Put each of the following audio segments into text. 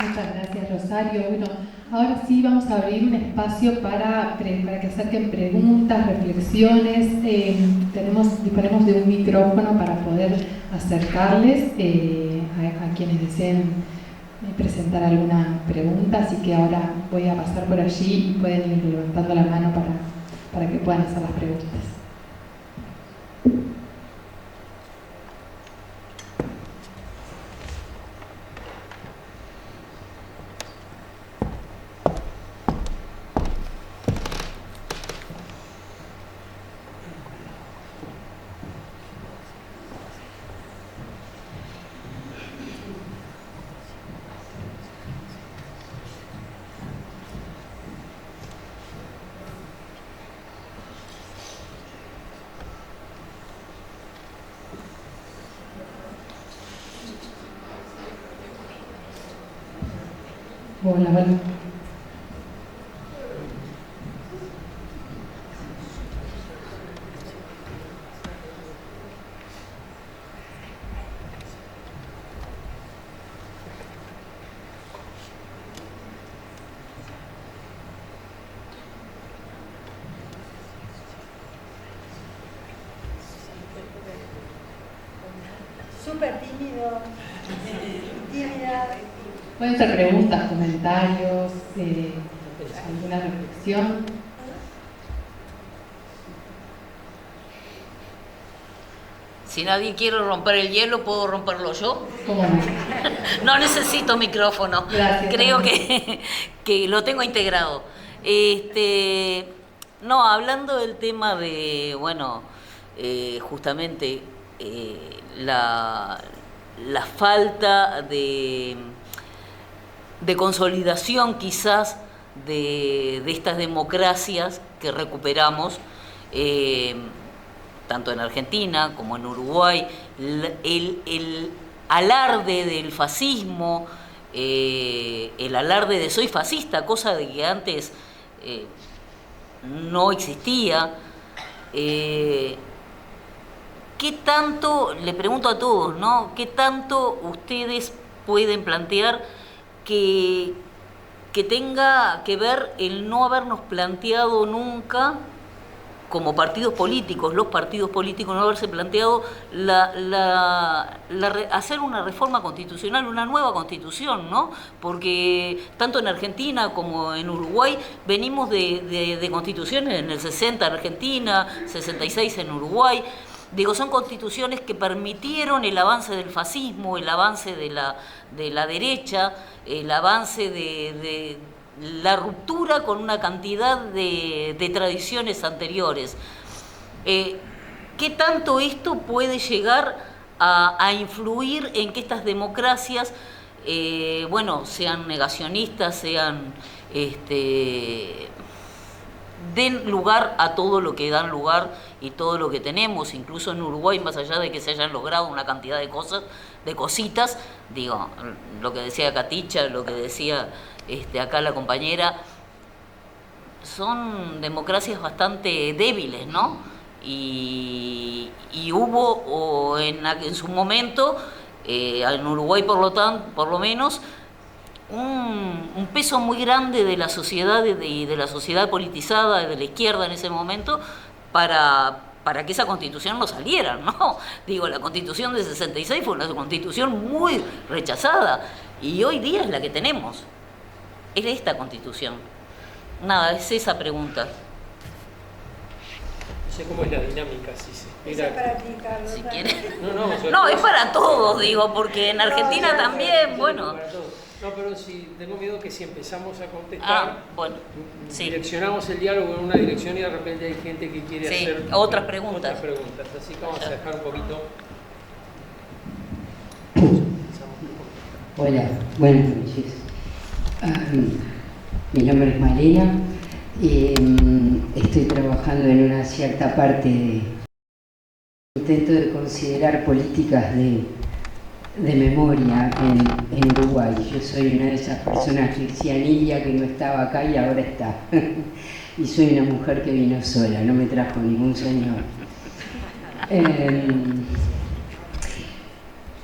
Muchas gracias, Rosario. Bueno, ahora sí vamos a abrir un espacio para que acerquen preguntas, reflexiones. Disponemos de un micrófono para poder acercarles a quienes deseen presentar alguna pregunta, así que ahora voy a pasar por allí y pueden ir levantando la mano para que puedan hacer las preguntas. Hola, hola. Súper tímido, tímida. Pueden ser preguntas, comentarios, alguna reflexión. Si nadie quiere romper el hielo, ¿puedo romperlo yo? ¿Cómo no? No necesito micrófono. Gracias. Creo que lo tengo integrado. No, hablando del tema de, bueno, justamente la falta de consolidación quizás de estas democracias que recuperamos, tanto en Argentina como en Uruguay, el alarde del fascismo, el alarde de soy fascista, cosa de que antes no existía. ¿Qué tanto, le pregunto a todos, ¿no? ¿Qué tanto ustedes pueden plantear que tenga que ver el no habernos planteado nunca, como partidos políticos, los partidos políticos, no haberse planteado hacer una reforma constitucional, una nueva constitución, ¿no? Porque tanto en Argentina como en Uruguay venimos de constituciones en el 60 en Argentina, 66 en Uruguay. Digo, son constituciones que permitieron el avance del fascismo, el avance de la derecha, el avance de la ruptura con una cantidad de tradiciones anteriores. ¿Qué tanto esto puede llegar a influir en que estas democracias, sean negacionistas, sean den lugar a todo lo que dan lugar y todo lo que tenemos, incluso en Uruguay, más allá de que se hayan logrado una cantidad de cosas, de cositas, digo, lo que decía Caticha, lo que decía acá la compañera, son democracias bastante débiles, ¿no? Y hubo en su momento, en Uruguay por lo menos, un peso muy grande de la sociedad y de la sociedad politizada, de la izquierda en ese momento, para que esa constitución no saliera, ¿no? Digo, la constitución de 66 fue una constitución muy rechazada y hoy día es la que tenemos, es esta constitución. Nada, es esa pregunta. No sé cómo es la dinámica, si se espera. Esa es para ti, Carlos. Si quieres. No, es para todos, digo, porque en Argentina también, sí, bueno. para todos. No, pero si tengo miedo que si empezamos a contestar, sí. Direccionamos el diálogo en una dirección y de repente hay gente que quiere hacer otras preguntas. Así que vamos a dejar un poquito. Hola, buenas noches. Mi nombre es Malena y estoy trabajando en una cierta parte de intento de considerar políticas de memoria en Uruguay. Yo soy una de esas personas cristianilla que no estaba acá y ahora está. Y soy una mujer que vino sola, no me trajo ningún señor.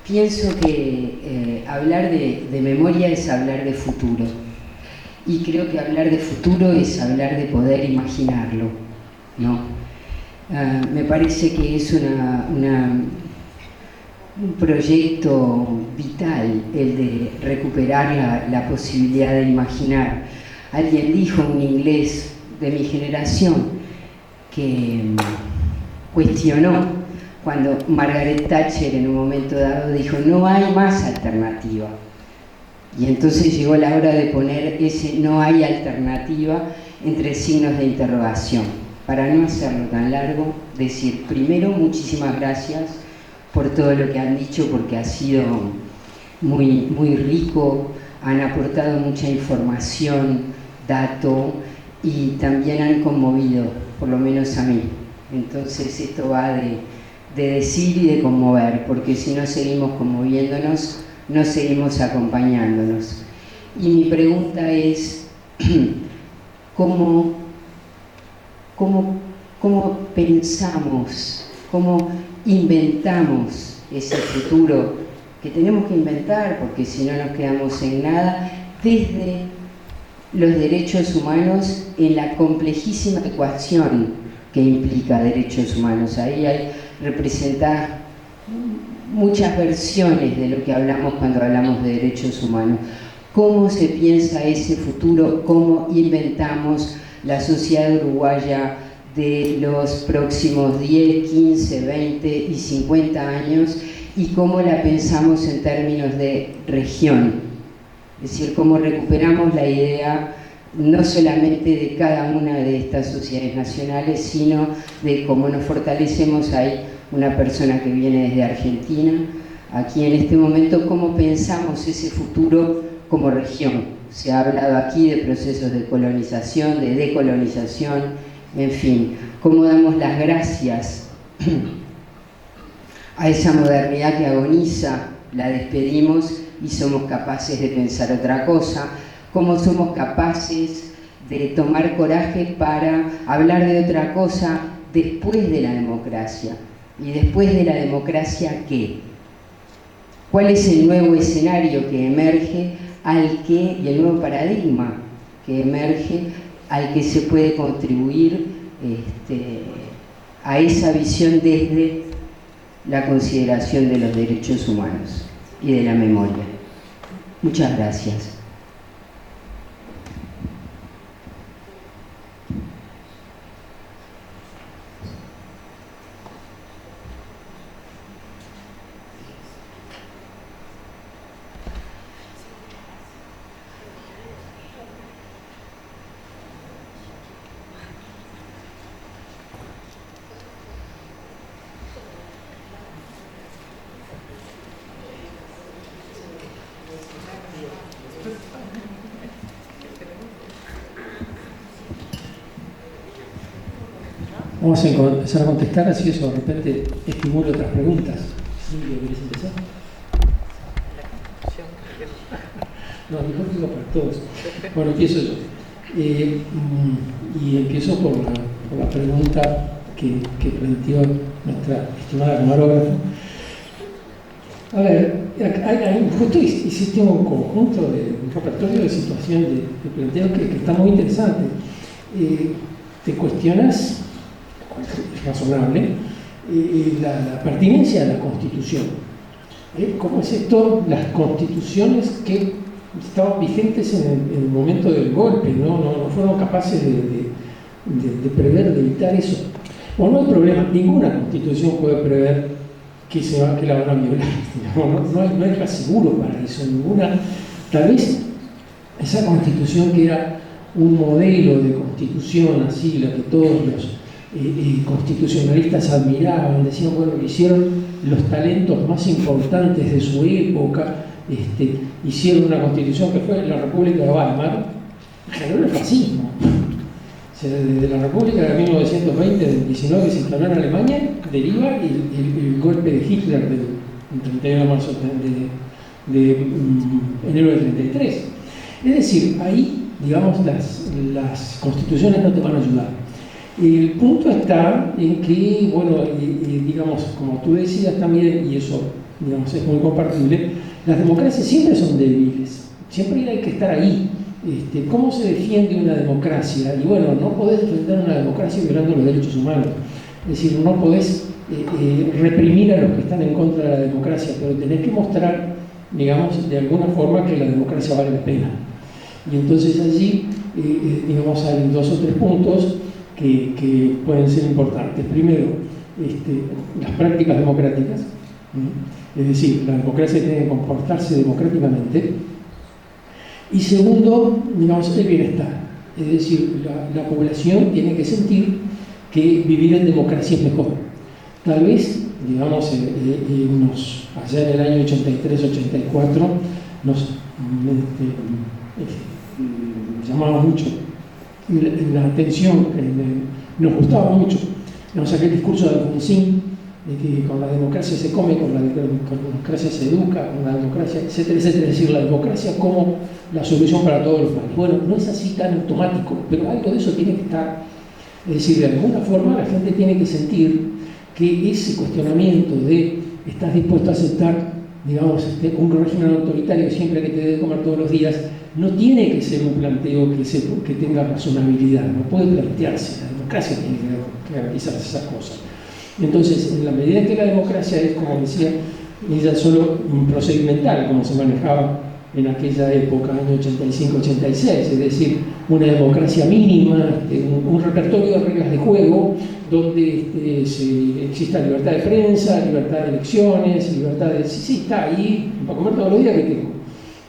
pienso que hablar de memoria es hablar de futuro. Y creo que hablar de futuro es hablar de poder imaginarlo, ¿no? Me parece que es un proyecto vital el de recuperar la posibilidad de imaginar. Alguien dijo, un inglés de mi generación, que cuestionó cuando Margaret Thatcher en un momento dado dijo no hay más alternativa. Y entonces llegó la hora de poner ese no hay alternativa entre signos de interrogación. Para no hacerlo tan largo, decir primero muchísimas gracias por todo lo que han dicho, porque ha sido muy, muy rico, han aportado mucha información, dato, y también han conmovido, por lo menos a mí. Entonces esto va de decir y de conmover, porque si no seguimos conmoviéndonos, no seguimos acompañándonos. Y mi pregunta es, ¿cómo pensamos, cómo inventamos ese futuro que tenemos que inventar, porque si no nos quedamos en nada, desde los derechos humanos en la complejísima ecuación que implica derechos humanos? Ahí hay representadas muchas versiones de lo que hablamos cuando hablamos de derechos humanos. ¿Cómo se piensa ese futuro? ¿Cómo inventamos la sociedad uruguaya de los próximos 10, 15, 20 y 50 años? ¿Y cómo la pensamos en términos de región? Es decir, cómo recuperamos la idea no solamente de cada una de estas sociedades nacionales, sino de cómo nos fortalecemos. Hay una persona que viene desde Argentina, aquí en este momento, cómo pensamos ese futuro como región. Se ha hablado aquí de procesos de colonización, de decolonización, en fin, cómo damos las gracias a esa modernidad que agoniza, la despedimos y somos capaces de pensar otra cosa, cómo somos capaces de tomar coraje para hablar de otra cosa después de la democracia. ¿Y después de la democracia qué? ¿Cuál es el nuevo escenario que emerge y el nuevo paradigma que emerge al que se puede contribuir a esa visión desde la consideración de los derechos humanos y de la memoria? Muchas gracias. Vamos a empezar a contestar, así eso de repente estimula otras preguntas. Silvia, ¿quieres empezar? No, mejor digo para todos. Bueno, empiezo yo. Y empiezo por la pregunta que planteó nuestra estimada camarógrafa. A ver, justo hiciste un conjunto un repertorio de situación de planteo que está muy interesante. Te cuestionas, es razonable, la pertinencia de la Constitución. ¿Cómo es esto? Las constituciones que estaban vigentes en el momento del golpe, no fueron capaces de prever, de evitar eso. Bueno, no hay problema, ninguna constitución puede prever que la van a violar. No hay raseguro para eso, ninguna. Tal vez esa constitución que era un modelo de constitución, así, la que todos los constitucionalistas admiraban, decían, bueno, lo hicieron los talentos más importantes de su época, hicieron una constitución que fue la República de Weimar, generó el fascismo. O sea, desde la República de 1920, del 19 que se instaló en Alemania, deriva el golpe de Hitler del 31 de marzo de enero del 33. Es decir, ahí, digamos, las constituciones no te van a ayudar. El punto está en que, bueno, digamos, como tú decías también, y eso digamos, es muy compartible, las democracias siempre son débiles, siempre hay que estar ahí. ¿Cómo se defiende una democracia? Y bueno, no podés defender una democracia violando los derechos humanos. Es decir, no podés reprimir a los que están en contra de la democracia, pero tenés que mostrar, digamos, de alguna forma que la democracia vale la pena. Y entonces allí, digamos, hay 2 o 3 puntos que pueden ser importantes. Primero, las prácticas democráticas, es decir, la democracia tiene que comportarse democráticamente. Y segundo, digamos, el bienestar. Es decir, la población tiene que sentir que vivir en democracia es mejor. Tal vez, digamos, allá en el año 83-84 nos llamaba mucho la atención, nos gustaba mucho, digamos, aquel discurso de Alfonsín, de que con la democracia se come, con la democracia se educa, con la democracia, etcétera, etcétera. Es decir, la democracia como la solución para todos los males. Bueno, no es así tan automático, pero algo de eso tiene que estar. Es decir, de alguna forma la gente tiene que sentir que ese cuestionamiento de ¿estás dispuesto a aceptar, digamos, un régimen autoritario siempre que te dé de comer todos los días? No tiene que ser un planteo que tenga razonabilidad, no puede plantearse. La democracia tiene que garantizar esas cosas. Entonces, en la medida que la democracia es, como decía, ella solo procedimental, como se manejaba en aquella época, año 85-86, es decir, una democracia mínima, un repertorio de reglas de juego donde exista libertad de prensa, libertad de elecciones, libertad de... Sí, está ahí, para comer todos los días que tengo.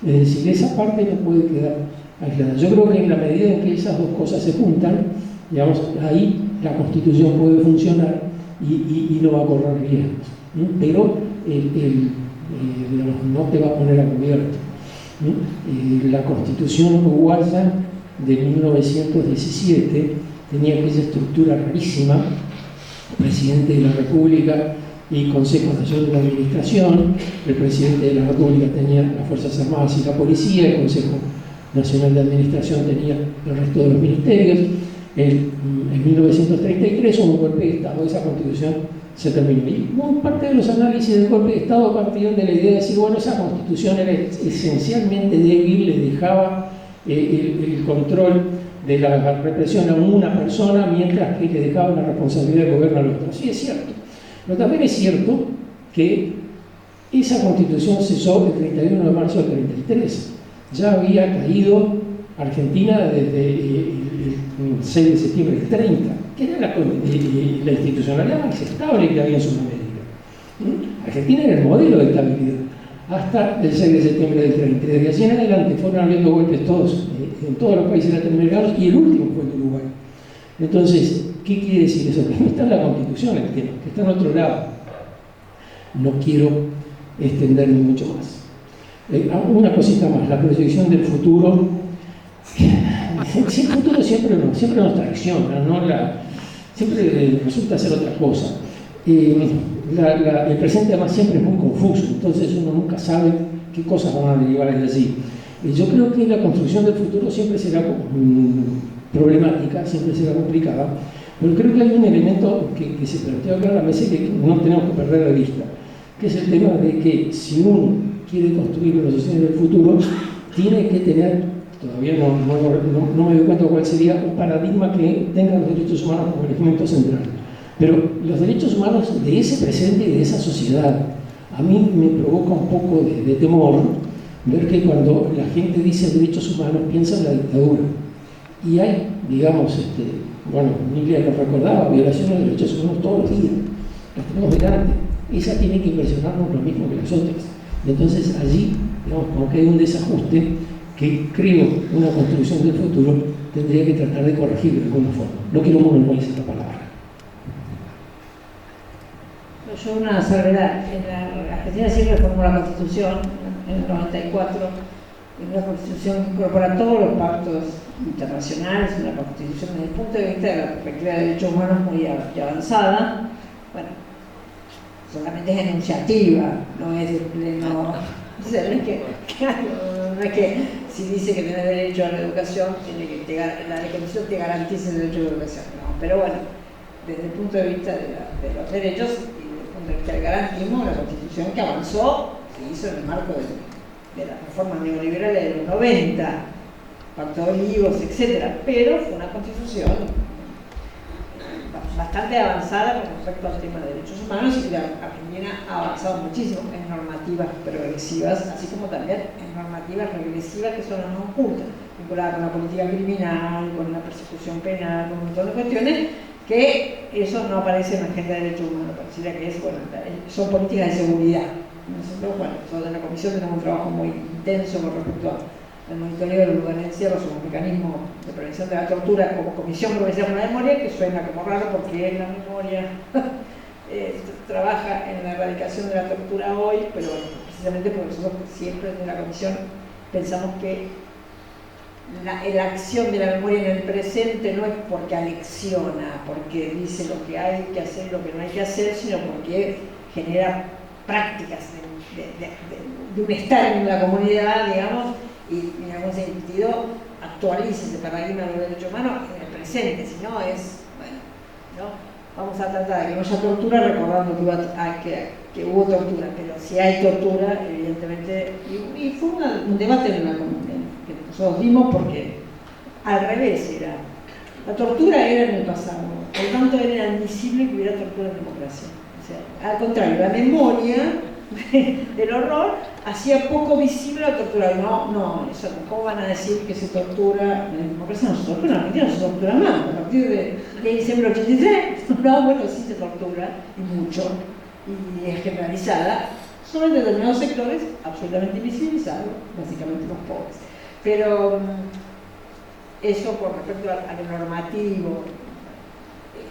Es decir, esa parte no puede quedar aislada. Yo creo que en la medida en que esas 2 cosas se juntan, digamos, ahí la Constitución puede funcionar y no va a correr riesgos. Pero no te va a poner a cubierto. La Constitución uruguaya de 1917 tenía aquella estructura rarísima: presidente de la República y Consejo Nacional de la Administración. El presidente de la República tenía las Fuerzas Armadas y la Policía, el Consejo Nacional de Administración tenía el resto de los ministerios. En 1933 hubo un golpe de Estado, esa Constitución se terminó. Y parte de los análisis del golpe de Estado partían de la idea de decir, bueno, esa Constitución era esencialmente débil, le dejaba el control de la represión a una persona, mientras que le dejaba la responsabilidad del gobierno al otro. Sí, es cierto. Pero también es cierto que esa Constitución cesó el 31 de marzo del 33. Ya había caído Argentina desde el 6 de septiembre del 30, que era la institucionalidad más estable que había en Sudamérica. Argentina era el modelo de estabilidad hasta el 6 de septiembre del 30. Desde allí en adelante fueron habiendo golpes en todos los países latinoamericanos, y el último fue en Uruguay. Entonces, ¿qué quiere decir eso? Que no está en la Constitución el tema, que está en otro lado. No quiero extenderme mucho más. Una cosita más, la proyección del futuro. El futuro siempre nos traiciona, siempre resulta ser otra cosa. El presente además siempre es muy confuso, entonces uno nunca sabe qué cosas van a derivar de allí. Yo creo que la construcción del futuro siempre será problemática, siempre será complicada, pero creo que hay un elemento que se plantea acá en la mesa y que no tenemos que perder de vista, que es el tema de que si uno quiere construir las sociedades del futuro, tiene que tener, todavía no me doy cuenta cuál sería un paradigma que tenga los derechos humanos como elemento central, pero los derechos humanos de ese presente y de esa sociedad, a mí me provoca un poco de temor ver que cuando la gente dice derechos humanos piensa en la dictadura. Y hay, digamos, Nilia nos recordaba, violaciones de derechos humanos todos los días, las tenemos delante. Esa tiene que impresionarnos lo mismo que las otras. Entonces allí, digamos, como que hay un desajuste que creo una construcción del futuro tendría que tratar de corregir de alguna forma. No quiero monopolizar la palabra. Yo una salvedad. En la Argentina sí reformó la Constitución en el 94, una Constitución que incorpora todos los pactos internacionales, una Constitución desde el punto de vista de la perspectiva de derechos humanos muy avanzada. Bueno, solamente es enunciativa, no es de pleno. O sea, no es que si dice que tiene derecho a la educación, la Constitución te garantiza el derecho a la educación. No, pero bueno, desde el punto de vista de los derechos y desde el contra el garantismo, una constitución que avanzó, se hizo en el marco de las reformas neoliberales de los 90, Pacto de Olivos, etc. Pero fue una constitución bastante avanzada con respecto al tema de derechos humanos, y la Argentina ha avanzado muchísimo en normativas progresivas, así como también en normativas regresivas que son las no ocultas, vinculadas con la política criminal, con la persecución penal, con un montón de cuestiones, que eso no aparece en la agenda de derechos humanos, pareciera que es, bueno, son políticas de seguridad. Nosotros, bueno, nosotros en la comisión tenemos un trabajo muy intenso con respecto al monitoreo de los lugares encierros, o un mecanismo de prevención de la tortura como Comisión Progresiva por la Memoria, que suena como raro porque la memoria trabaja en la erradicación de la tortura hoy, pero bueno, precisamente porque nosotros siempre desde la comisión pensamos que la acción de la memoria en el presente no es porque alecciona, porque dice lo que hay que hacer y lo que no hay que hacer, sino porque genera prácticas de un estar en la comunidad, digamos, y en algún sentido actualiza ese paradigma de los derechos humanos en el presente, si no es, bueno, ¿no? Vamos a tratar de que no haya tortura, recordando que hubo tortura, pero si hay tortura, evidentemente, y fue un debate en la comunidad que nosotros dimos, porque al revés era, la tortura era en el pasado, por lo tanto era inadmisible que hubiera tortura en democracia. O sea, al contrario, la memoria del horror hacía poco visible la tortura. No, eso, ¿cómo van a decir que se tortura? En la democracia no se tortura, en Argentina no se tortura más. A partir de diciembre del 83, no, bueno, sí se tortura, y mucho, y es generalizada, solo en determinados sectores, absolutamente invisibilizados, básicamente los pobres. Pero eso con respecto a lo normativo,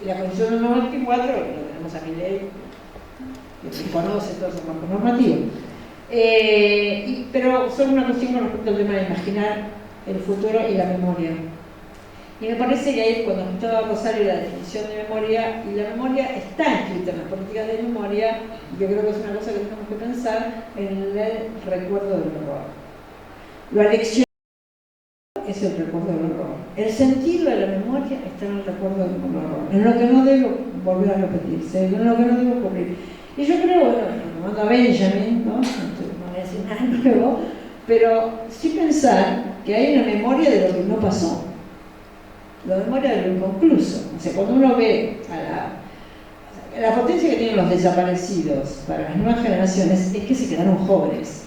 la Constitución del 94, lo tenemos a mi ley, que conoce todo ese marco normativo. Pero solo una cuestión con respecto al tema de imaginar el futuro y la memoria. Y me parece que ahí, cuando escuchaba a Rosario la definición de memoria, y la memoria está escrita en las políticas de memoria, yo creo que es una cosa que tenemos que pensar en el recuerdo del horror. Lo aleccionado es el recuerdo del horror. El sentido de la memoria está en el recuerdo del horror, en lo que no debe volver a repetirse, en lo que no debe ocurrir. Y yo creo, bueno, retomando a Benjamin, ¿no? No voy a decir nada nuevo, pero sí pensar que hay una memoria de lo que no pasó, la memoria de lo inconcluso. O sea, cuando uno ve a la potencia que tienen los desaparecidos para las nuevas generaciones, es que se quedaron jóvenes.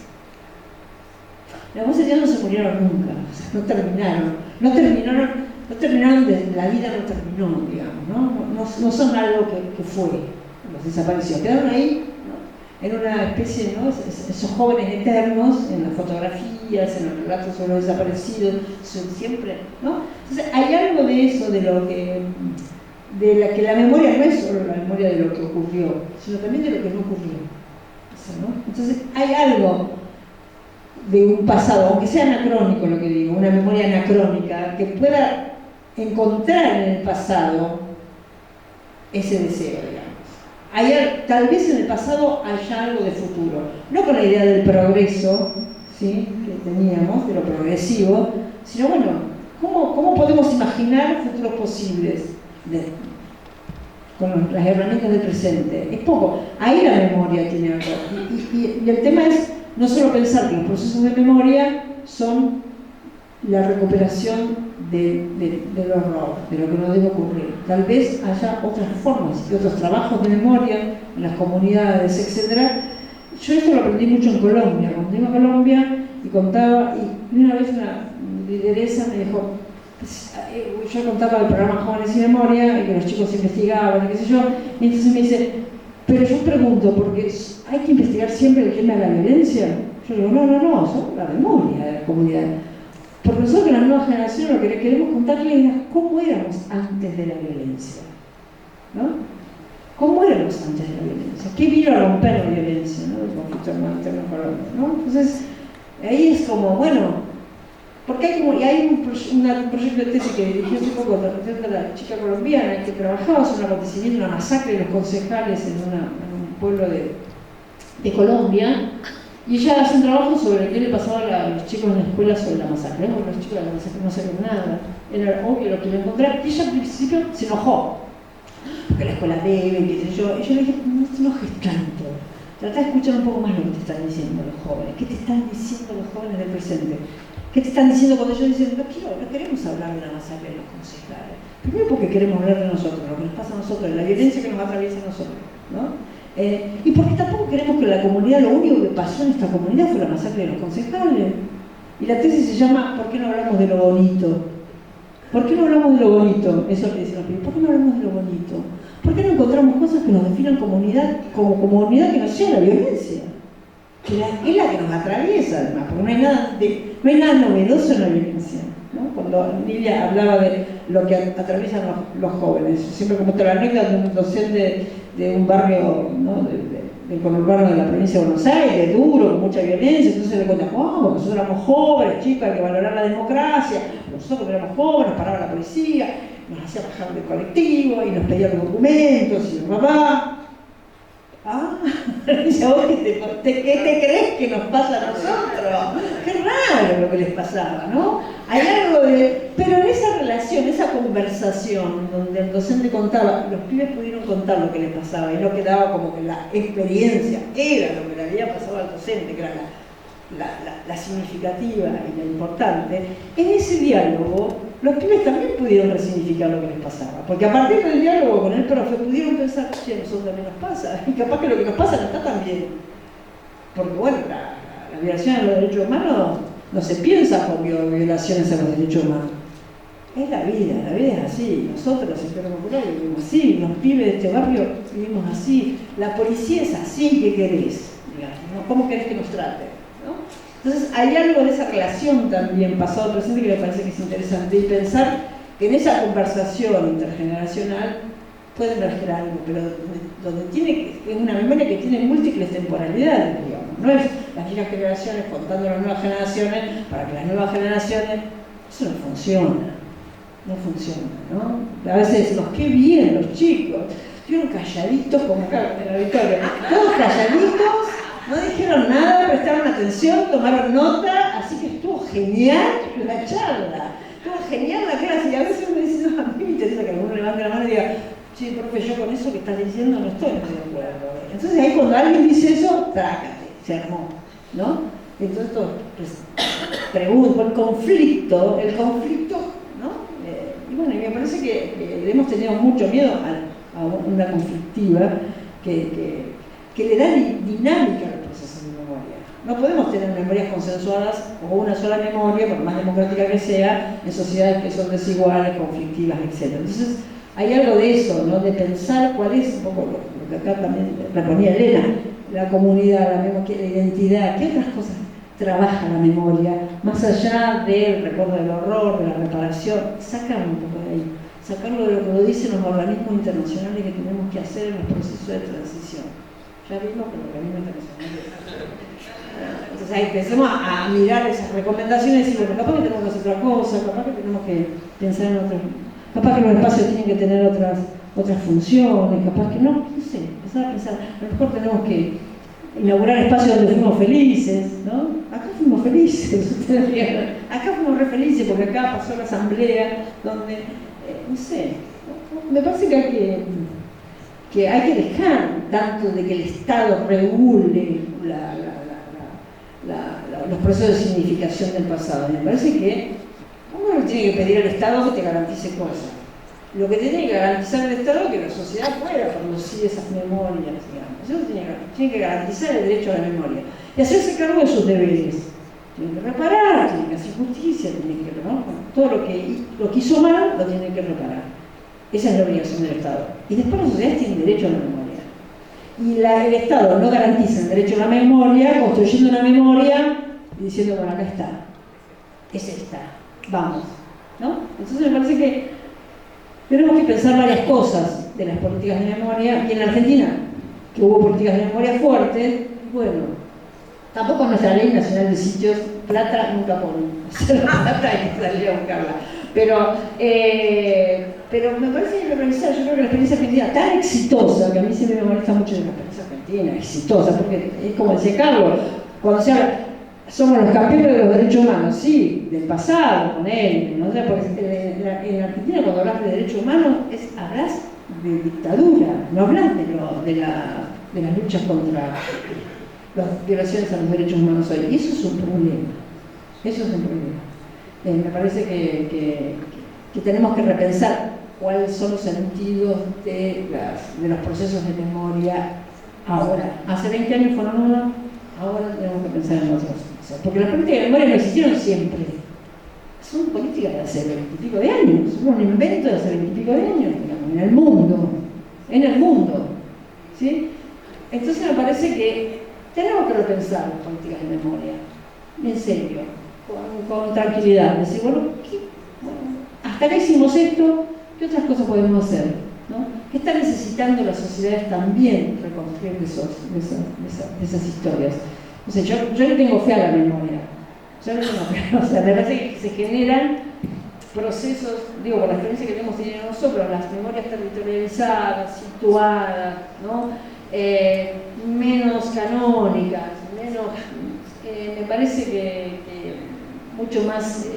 Las voces ya no se murieron nunca, o sea, no terminaron, la vida no terminó, digamos, no son algo que fue. Los desaparecidos quedaron ahí, ¿no? En una especie, ¿no? Esos jóvenes eternos, en las fotografías, en los relatos sobre los desaparecidos, son siempre, ¿no? Entonces hay algo de eso, de que la memoria no es solo la memoria de lo que ocurrió, sino también de lo que no ocurrió. ¿No? Entonces hay algo de un pasado, aunque sea anacrónico lo que digo, una memoria anacrónica, que pueda encontrar en el pasado ese deseo, digamos. Tal vez en el pasado haya algo de futuro, no con la idea del progreso, ¿sí?, que teníamos, de lo progresivo, sino bueno, ¿cómo podemos imaginar futuros posibles con las herramientas del presente? Es poco, ahí la memoria tiene algo, y el tema es no solo pensar que los procesos de memoria son la recuperación del horror, de lo que no debe ocurrir. Tal vez haya otras formas y otros trabajos de memoria en las comunidades, etc. Yo esto lo aprendí mucho en Colombia. Cuando iba a Colombia y contaba, y una vez una lideresa me dijo, yo contaba el programa Jóvenes y Memoria, y que los chicos investigaban, y qué sé yo, y entonces me dice, pero yo pregunto, porque hay que investigar siempre el tema de la violencia. Yo digo, no, son la memoria de la comunidad. Porque nosotros, las nuevas generaciones, lo que queremos contarles es cómo éramos antes de la violencia, ¿no? ¿Cómo éramos antes de la violencia? ¿Qué vino a romper la violencia, ¿no?, del conflicto armado interno en Colombia, ¿no? Entonces, ahí es como, bueno, porque hay un proyecto de tesis que dirigió hace poco de la chica colombiana que trabajaba sobre un acontecimiento, una masacre de los concejales en un pueblo de Colombia. Y ella hace un trabajo sobre qué le pasaba a los chicos en la escuela sobre la masacre. Bueno, los chicos de la masacre no sabían nada, era obvio lo que iba a encontrar. Y ella al principio se enojó. porque la escuela debe, qué sé yo. Y yo le dije, no te enojes tanto. Trata de escuchar un poco más lo que te están diciendo los jóvenes. ¿Qué te están diciendo los jóvenes del presente? ¿Qué te están diciendo cuando ellos dicen, no queremos hablar de la masacre de los concejales? Primero porque queremos hablar de nosotros, lo que nos pasa a nosotros, de la violencia que nos atraviesa a nosotros, ¿no? Y porque tampoco queremos que la comunidad, lo único que pasó en esta comunidad fue la masacre de los concejales. Y la tesis se llama ¿por qué no hablamos de lo bonito? ¿Por qué no hablamos de lo bonito? Eso es lo que dicen los pibes. ¿Por qué no hablamos de lo bonito? ¿Por qué no encontramos cosas que nos definan como comunidad que no sea la violencia? Que es la que nos atraviesa, además, porque no hay nada novedoso en la violencia, ¿no? Cuando Lilia hablaba de lo que atraviesan los jóvenes, siempre como te la anécdota de un docente de un barrio, ¿no? del conurbano de la provincia de Buenos Aires, duro, con mucha violencia, entonces le cuentan, nosotros éramos jóvenes, chicos, hay que valorar la democracia, nosotros éramos jóvenes, nos paraba la policía, nos hacía bajar del colectivo y nos pedía los documentos y el papá. Dice, ¿vos qué te crees que nos pasa a nosotros? Qué raro lo que les pasaba, ¿no? Hay algo de... Pero en esa relación, esa conversación, donde el docente contaba, los pibes pudieron contar lo que les pasaba y no quedaba como que la experiencia era lo que le había pasado al docente, que era la significativa y la importante. En ese diálogo, los pibes también pudieron resignificar lo que les pasaba, porque a partir del diálogo con el profe pudieron pensar, che, a nosotros también nos pasa, y capaz que lo que nos pasa no está tan bien. Porque bueno, la violación de los derechos humanos no se piensa por violaciones a los derechos humanos. Es la vida es así, nosotros los sectores populares vivimos así, los pibes de este barrio vivimos así, la policía es así, ¿qué querés? Digamos, ¿no? ¿Cómo querés que nos trate? ¿No? Entonces hay algo de esa relación también pasado-presente que me parece que es interesante y pensar que en esa conversación intergeneracional puede emerger algo, pero donde es una memoria que tiene múltiples temporalidades, digamos. No es las viejas generaciones contando a las nuevas generaciones para que las nuevas generaciones... Eso no funciona, ¿no? A veces decimos, qué bien los chicos, estuvieron calladitos como acá en la Victoria, todos calladitos, no dijeron nada, prestaron atención, tomaron nota, así que estuvo genial la charla, estuvo genial la clase, y a veces uno dice, no, a mí me interesa que alguno levante la mano y diga, sí, profe, yo con eso que estás diciendo no estoy muy de acuerdo. Entonces ahí cuando alguien dice eso, trácate, se armó, ¿no? Entonces esto pregunto, el conflicto, ¿no? Y bueno, y me parece que hemos tenido mucho miedo a una conflictiva que le da dinámica al proceso de memoria. No podemos tener memorias consensuadas o una sola memoria, por más democrática que sea, en sociedades que son desiguales, conflictivas, etc. Entonces, hay algo de eso, ¿no? De pensar cuál es, un poco lo que acá también proponía Elena, la comunidad, la memoria, la identidad, qué otras cosas trabaja la memoria, más allá del recuerdo del horror, de la reparación, sacarlo un poco de ahí, sacarlo de lo que lo dicen los organismos internacionales que tenemos que hacer en los procesos de transición. Ya vimos que los organismos internacionales... Entonces ahí empecemos a mirar esas recomendaciones y decir, bueno, capaz que tenemos que hacer otra cosa, capaz que tenemos que pensar en otras... Capaz que los espacios tienen que tener otras funciones, capaz que no sé, empezar a pensar, a lo mejor tenemos que inaugurar espacios donde fuimos felices, ¿no? Acá fuimos felices, ustedes vieron, acá fuimos re felices porque acá pasó la asamblea donde, no sé, me parece que hay que dejar tanto de que el Estado regule los procesos de significación del pasado. Me parece que uno no tiene que pedir al Estado que te garantice cosas. Lo que tiene que garantizar el Estado es que la sociedad pueda producir esas memorias, digamos. Eso tiene que garantizar el derecho a la memoria. Y hacerse cargo de sus deberes. Tiene que reparar, tiene que hacer justicia, tiene que reparar. Todo lo que hizo mal lo tiene que reparar. Esa es la obligación del Estado. Y después las sociedades tienen derecho a la memoria. Y el Estado no garantiza el derecho a la memoria construyendo una memoria y diciendo, bueno, acá está. Es esta. Vamos. ¿No? Entonces me parece que tenemos que pensar varias cosas de las políticas de memoria, y en Argentina, que hubo políticas de memoria fuertes, bueno, tampoco nuestra ley nacional de sitios, plata nunca ponen, plata hay que salir a buscarla, pero me parece que revisar, yo creo que la experiencia argentina tan exitosa, que a mí siempre me molesta mucho de la experiencia argentina, exitosa, porque es como decía Carlos, cuando se habla, somos los campeones de los derechos humanos, sí, del pasado, con él, ¿no? O sea, porque en Argentina cuando hablas de derechos humanos hablas de dictadura, no hablan de las luchas contra las violaciones a los derechos humanos hoy. Y eso es un problema. Eso es un problema. Me parece que tenemos que repensar cuáles son los sentidos de los procesos de memoria ahora. Hace 20 años fueron uno, ahora tenemos que pensar en otros. Porque las políticas de memoria no existieron siempre. Son políticas de hace 20 y pico de años, son un invento de hace 20 y pico de años, digamos, en el mundo, ¿sí? Entonces me parece que tenemos que repensar las políticas de memoria, en serio, con tranquilidad, decir, bueno, hasta acá hicimos esto, ¿qué otras cosas podemos hacer? ¿No? ¿Qué están necesitando las sociedades también reconstruir de esas historias? O sea, yo le tengo fe a la memoria. O sea, me parece que se generan procesos, digo, por la experiencia que hemos tenido nosotros, las memorias territorializadas, situadas, ¿no? Menos canónicas, me parece que mucho más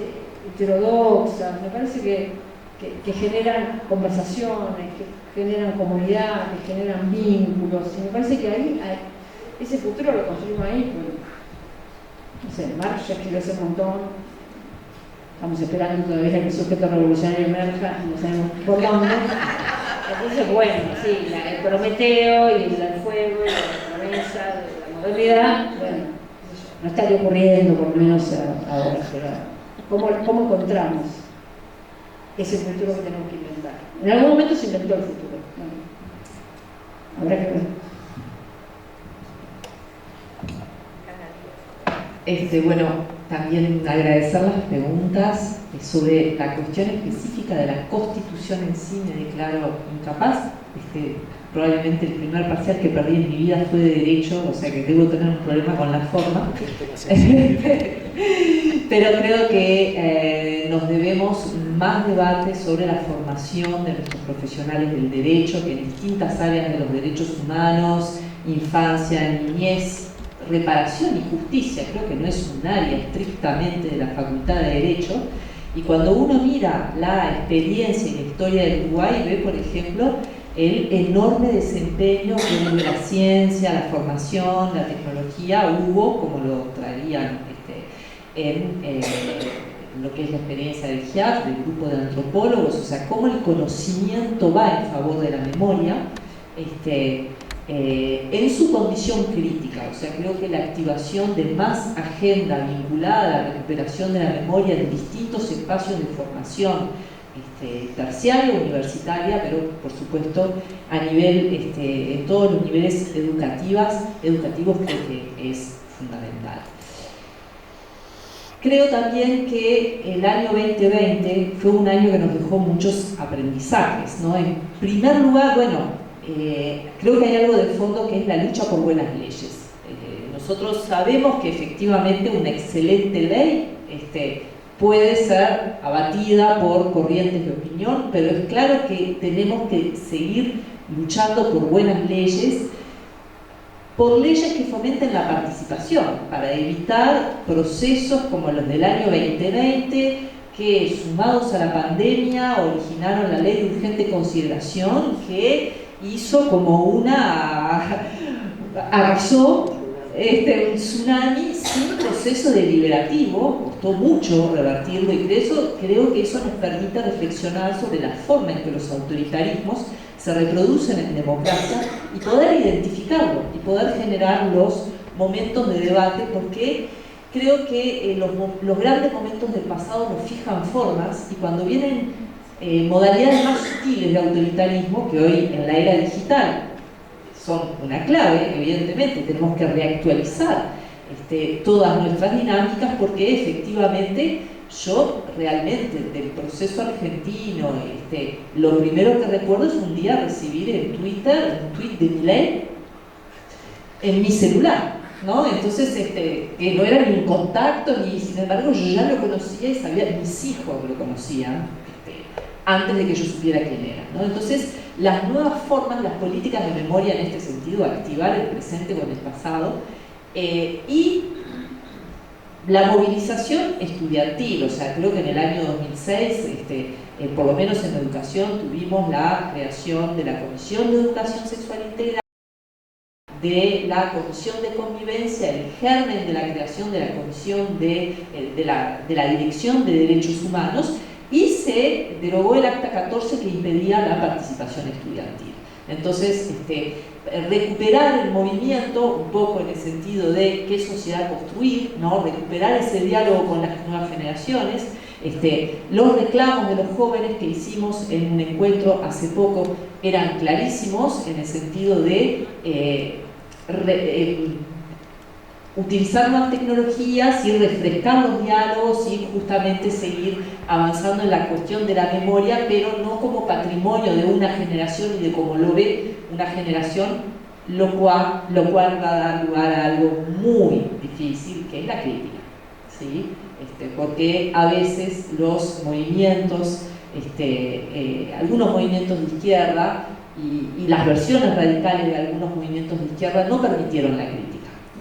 heterodoxas, me parece que generan conversaciones, que generan comunidad, que generan vínculos, y me parece que ahí ese futuro lo construimos ahí. No sé, Marx ya escribió hace un montón, estamos esperando todavía que el sujeto revolucionario emerja, no sabemos por dónde. Entonces, bueno, sí, el Prometeo y el fuego y la promesa de la modernidad, bueno, no estaría ocurriendo por lo menos ahora, pero ¿cómo encontramos ese futuro que tenemos que inventar? En algún momento se inventó el futuro, bueno, habrá que ver. Bueno, también agradecer las preguntas sobre la cuestión específica de la Constitución en sí. Me declaro incapaz. Probablemente el primer parcial que perdí en mi vida fue de Derecho, o sea que debo tener un problema con la forma. Pero creo que nos debemos más debate sobre la formación de nuestros profesionales del derecho, que en distintas áreas de los derechos humanos, infancia, niñez, reparación y justicia, creo que no es un área estrictamente de la Facultad de Derecho, y cuando uno mira la experiencia y la historia del Uruguay, ve, por ejemplo, el enorme desempeño que desde la ciencia, la formación, la tecnología hubo, como lo traían en lo que es la experiencia del GIAC, del grupo de antropólogos, o sea, cómo el conocimiento va en favor de la memoria, en su condición crítica. O sea, creo que la activación de más agenda vinculada a la recuperación de la memoria en distintos espacios de formación terciaria, universitaria, pero por supuesto a nivel, en todos los niveles educativos, creo que es fundamental. Creo también que el año 2020 fue un año que nos dejó muchos aprendizajes, ¿no? En primer lugar, bueno, creo que hay algo de fondo que es la lucha por buenas leyes. Nosotros sabemos que efectivamente una excelente ley puede ser abatida por corrientes de opinión, pero es claro que tenemos que seguir luchando por buenas leyes, por leyes que fomenten la participación, para evitar procesos como los del año 2020, que sumados a la pandemia originaron la ley de urgente consideración, que hizo como arrasó un tsunami sin proceso deliberativo. Costó mucho revertirlo, y creo que eso nos permite reflexionar sobre la forma en que los autoritarismos se reproducen en democracia y poder identificarlo y poder generar los momentos de debate, porque creo que los grandes momentos del pasado nos fijan formas, y cuando vienen modalidades más sutiles de autoritarismo, que hoy en la era digital son una clave, evidentemente tenemos que reactualizar todas nuestras dinámicas, porque efectivamente yo realmente del proceso argentino, lo primero que recuerdo es un día recibir en Twitter un tweet de Milei en mi celular, ¿no? Entonces, que no era ni un contacto, ni, sin embargo yo ya lo conocía y sabía, mis hijos lo conocían antes de que yo supiera quién era, ¿no? Entonces, las nuevas formas, las políticas de memoria en este sentido, activar el presente con el pasado, y la movilización estudiantil, o sea, creo que en el año 2006, por lo menos en educación, tuvimos la creación de la Comisión de Educación Sexual Integral, de la Comisión de Convivencia, el germen de la creación de la Comisión de la Dirección de Derechos Humanos, y se derogó el Acta 14 que impedía la participación estudiantil. Entonces, recuperar el movimiento, un poco en el sentido de qué sociedad construir, ¿no? Recuperar ese diálogo con las nuevas generaciones. Los reclamos de los jóvenes que hicimos en un encuentro hace poco eran clarísimos en el sentido de utilizar nuevas tecnologías y refrescar los diálogos y justamente seguir avanzando en la cuestión de la memoria, pero no como patrimonio de una generación y de cómo lo ve una generación, lo cual va a dar lugar a algo muy difícil, que es la crítica, ¿sí? Porque a veces los movimientos, algunos movimientos de izquierda y las versiones radicales de algunos movimientos de izquierda no permitieron la crítica.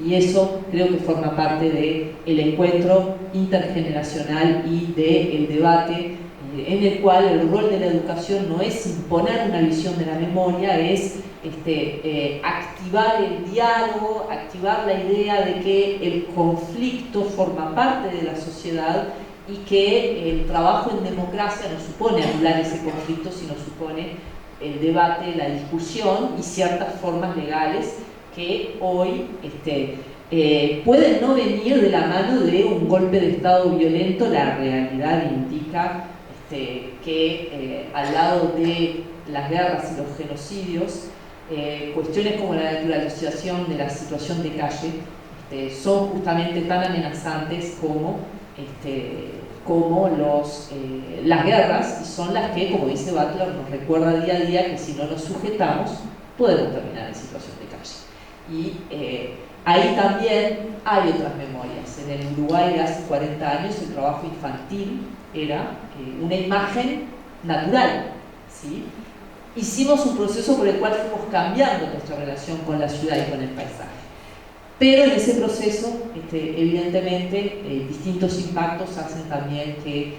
Y eso creo que forma parte del encuentro intergeneracional y del debate en el cual el rol de la educación no es imponer una visión de la memoria, es activar el diálogo, activar la idea de que el conflicto forma parte de la sociedad y que el trabajo en democracia no supone anular ese conflicto, sino supone el debate, la discusión y ciertas formas legales que hoy pueden no venir de la mano de un golpe de Estado violento. La realidad indica que al lado de las guerras y los genocidios, cuestiones como la naturalización de la situación de calle son justamente tan amenazantes como las guerras, y son las que, como dice Butler, nos recuerda día a día que si no nos sujetamos podemos terminar en situación de calle. Y ahí también hay otras memorias. En el Uruguay de hace 40 años el trabajo infantil era una imagen natural, ¿sí? Hicimos un proceso por el cual fuimos cambiando nuestra relación con la ciudad y con el paisaje. Pero en ese proceso, evidentemente, distintos impactos hacen también que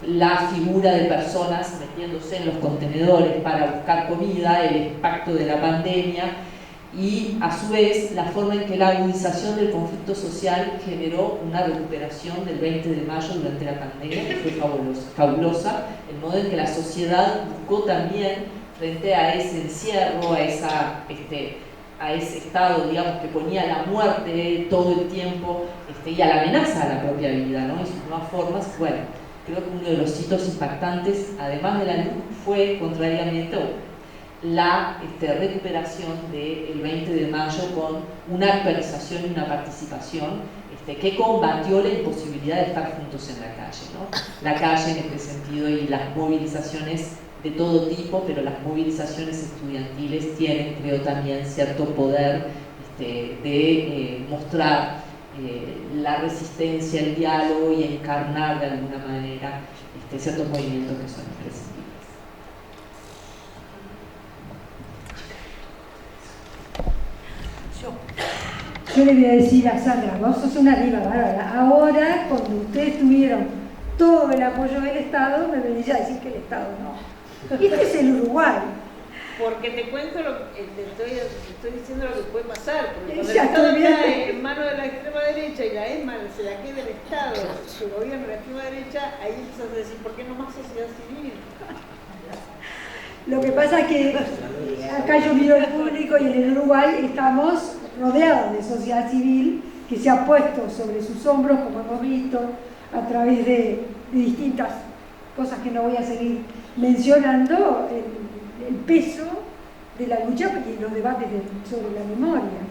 la figura de personas metiéndose en los contenedores para buscar comida, el impacto de la pandemia y a su vez la forma en que la agudización del conflicto social generó una recuperación del 20 de mayo durante la pandemia que fue fabulosa, el modo en que la sociedad buscó también frente a ese encierro, a ese estado, digamos, que ponía la muerte todo el tiempo y a la amenaza a la propia vida, ¿no? Y sus nuevas formas. Bueno, creo que uno de los hitos impactantes, además de la luz, fue contrariamente la recuperación del 20 de mayo con una actualización y una participación que combatió la imposibilidad de estar juntos en la calle, ¿no? La calle en este sentido y las movilizaciones de todo tipo, pero las movilizaciones estudiantiles tienen, creo, también cierto poder de mostrar la resistencia, el diálogo y encarnar de alguna manera ciertos movimientos que son imprescindibles. Yo le voy a decir a Sandra, vos sos una diva bárbara. Ahora, cuando ustedes tuvieron todo el apoyo del Estado, me venís a decir que el Estado no. Este es el Uruguay. Porque te cuento, te estoy diciendo lo que puede pasar, porque cuando el Ya Estado estoy está viendo. en manos de la extrema derecha y la ESMA se la queda el Estado, su gobierno de la extrema derecha, ahí empiezas a decir, ¿por qué no más sociedad civil? Lo que pasa es que acá yo miro el público y en el Uruguay estamos rodeados de sociedad civil que se ha puesto sobre sus hombros, como hemos visto, a través de distintas cosas que no voy a seguir mencionando, el peso de la lucha y los debates sobre la memoria.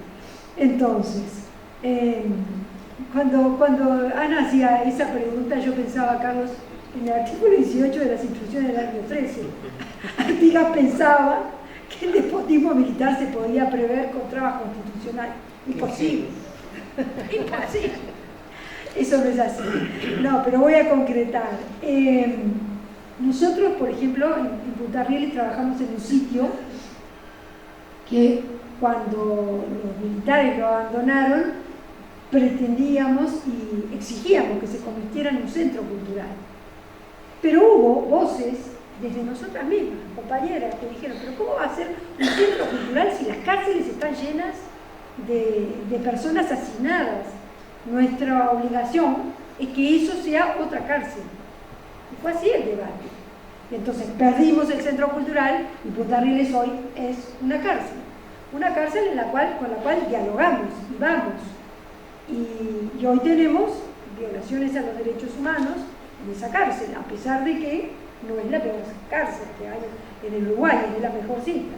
Entonces, cuando Ana hacía esa pregunta, yo pensaba, Carlos, en el artículo 18 de las instrucciones del año 13, Artigas pensaba que el despotismo militar se podía prever con trabas constitucional. Imposible. Imposible. Eso no es así. No, pero voy a concretar. Nosotros, por ejemplo, en Punta Rieles trabajamos en un sitio que cuando los militares lo abandonaron, pretendíamos y exigíamos que se convirtiera en un centro cultural. Pero hubo voces desde nosotras mismas, compañeras, que dijeron, pero ¿cómo va a ser un centro cultural si las cárceles están llenas de personas hacinadas? Nuestra obligación es que eso sea otra cárcel. Y fue así el debate. Entonces perdimos el centro cultural y Punta Rieles hoy es una cárcel con la cual dialogamos y vamos. Y hoy tenemos violaciones a los derechos humanos en esa cárcel, a pesar de que no es la peor cárcel que hay en el Uruguay, es la mejorcita.